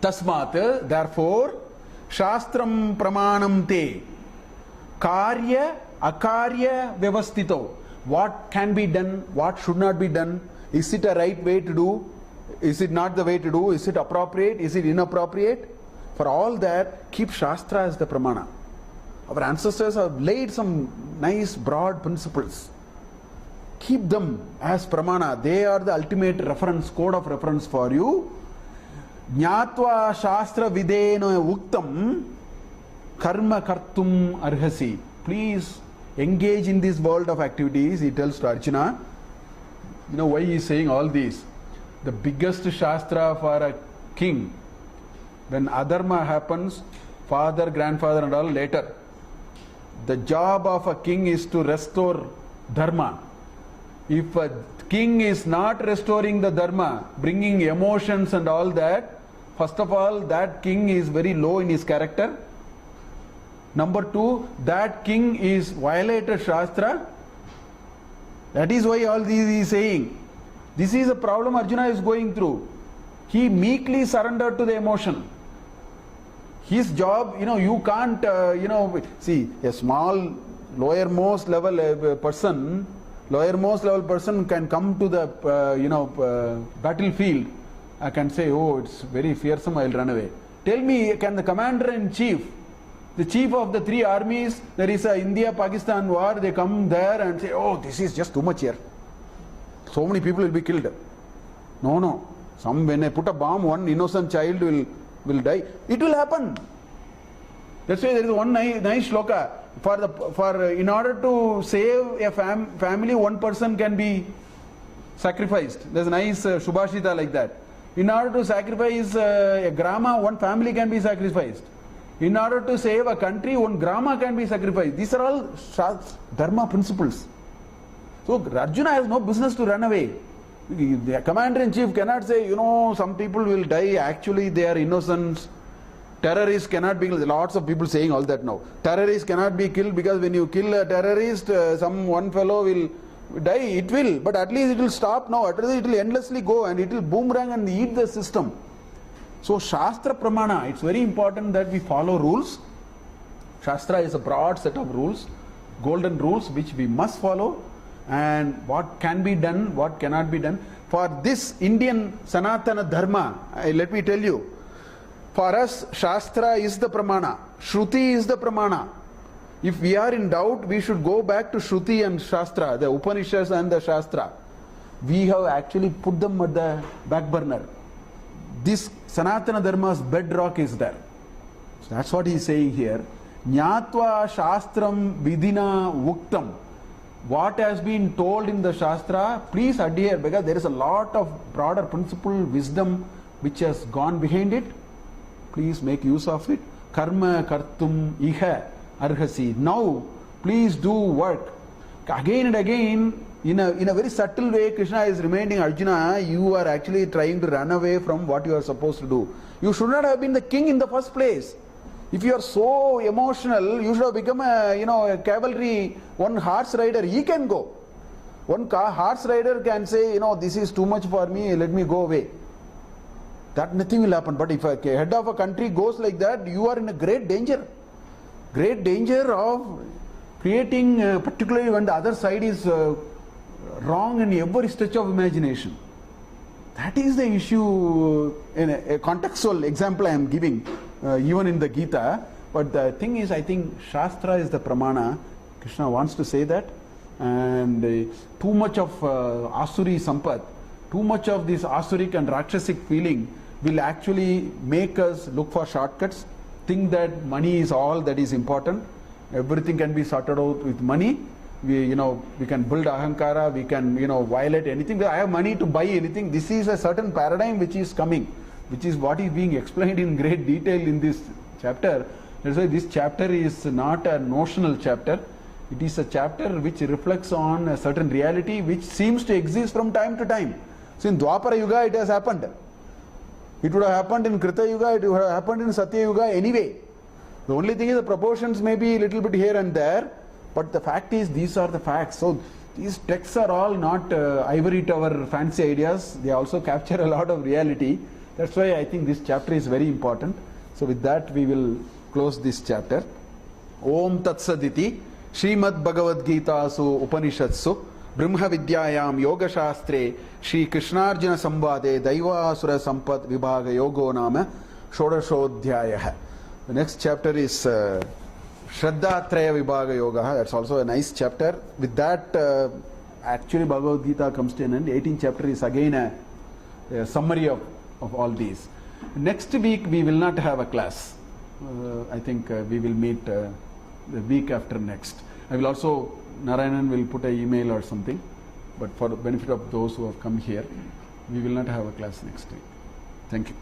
A: Tasmat, therefore, Shastram pramanam te, karya, akarya vyavastito. What can be done, what should not be done? Is it a right way to do? Is it not the way to do? Is it appropriate? Is it inappropriate? For all that, keep Shastra as the pramana. Our ancestors have laid some nice broad principles. Keep them as pramana. They are the ultimate reference, code of reference for you. Jnatva shastra videna uktam karma kartum arhasi. Please engage in this world of activities. He tells to Arjuna. You know why he is saying all this? The biggest shastra for a king, when adharma happens, father, grandfather and all later. The job of a king is to restore dharma. If a king is not restoring the dharma, bringing emotions and all that, first of all, that king is very low in his character. Number two, that king is violated Shastra. That is why all these he is saying. This is a problem Arjuna is going through. He meekly surrendered to the emotion. His job, you can't, see, a small, lowermost level person can come to the, battlefield. I can say, oh, it's very fearsome, I'll run away. Tell me, can the commander-in-chief, the chief of the three armies, there is a India-Pakistan war, they come there and say, oh, this is just too much here. So many people will be killed. No. When I put a bomb, one innocent child will die. It will happen. That's why there is one nice shloka. In order to save a family, one person can be sacrificed. There's a nice Shubhashita like that. In order to sacrifice a grama, one family can be sacrificed. In order to save a country, one grama can be sacrificed. These are all dharma principles. So Arjuna has no business to run away. The commander-in-chief cannot say, some people will die, actually they are innocents. Terrorists cannot be killed. Lots of people saying all that now. Terrorists cannot be killed because when you kill a terrorist, one fellow will die. It will, but at least it will stop now. At least it will endlessly go and it will boomerang and eat the system. So Shastra Pramana, it's very important that we follow rules. Shastra is a broad set of rules, golden rules which we must follow. And what can be done, what cannot be done. For this Indian Sanatana Dharma, let me tell you, for us Shastra is the Pramana, Shruti is the Pramana. If we are in doubt, we should go back to Shruti and Shastra, the Upanishads and the Shastra. We have actually put them at the back burner. This Sanatana Dharma's bedrock is there. So that's what he is saying here. Jnatva Shastram Vidina Vuktam. What has been told in the Shastra, please adhere, because there is a lot of broader principle, wisdom which has gone behind it. Please make use of it. Karma kartum iha arhasi. Now, please do work. Again and again, in a very subtle way, Krishna is reminding Arjuna, you are actually trying to run away from what you are supposed to do. You should not have been the king in the first place. If you are so emotional, you should have become a cavalry, one horse rider. He can go. One horse rider can say, this is too much for me, let me go away. That nothing will happen. But if a head of a country goes like that, you are in a great danger. Great danger of creating, particularly when the other side is wrong in every stretch of imagination. That is the issue. In a contextual example I am giving, even in the Gita. But the thing is, I think Shastra is the pramana. Krishna wants to say that. And too much of Asuri Sampat, too much of this Asuric and Rakshasic feeling will actually make us look for shortcuts, think that money is all that is important. Everything can be sorted out with money. We can build ahankara, we can, violate anything. I have money to buy anything. This is a certain paradigm which is coming, which is what is being explained in great detail in this chapter. That's why this chapter is not a notional chapter. It is a chapter which reflects on a certain reality which seems to exist from time to time. So in Dwapara Yuga it has happened. It would have happened in Krita Yuga, it would have happened in Satya Yuga anyway. The only thing is the proportions may be a little bit here and there, but the fact is these are the facts. So these texts are all not ivory tower fancy ideas. They also capture a lot of reality. That's why I think this chapter is very important. So with that we will close this chapter. Om Tat Saditi Srimad Bhagavad Gita Su Upanishadsu Brahma Vidyayam Yoga Shastre Shri Krishnarjuna Samvade Daiva Asura Sampat Vibhaga Yogo Nama Shodashodhyayah. The next chapter is Shraddha Traya Vibhaga Yoga. That's also a nice chapter. With that, actually Bhagavad Gita comes to an end. 18th chapter is again a summary of all these. Next week we will not have a class. I think we will meet the week after next. I will also, Narayanan will put an email or something, but for the benefit of those who have come here, we will not have a class next week. Thank you.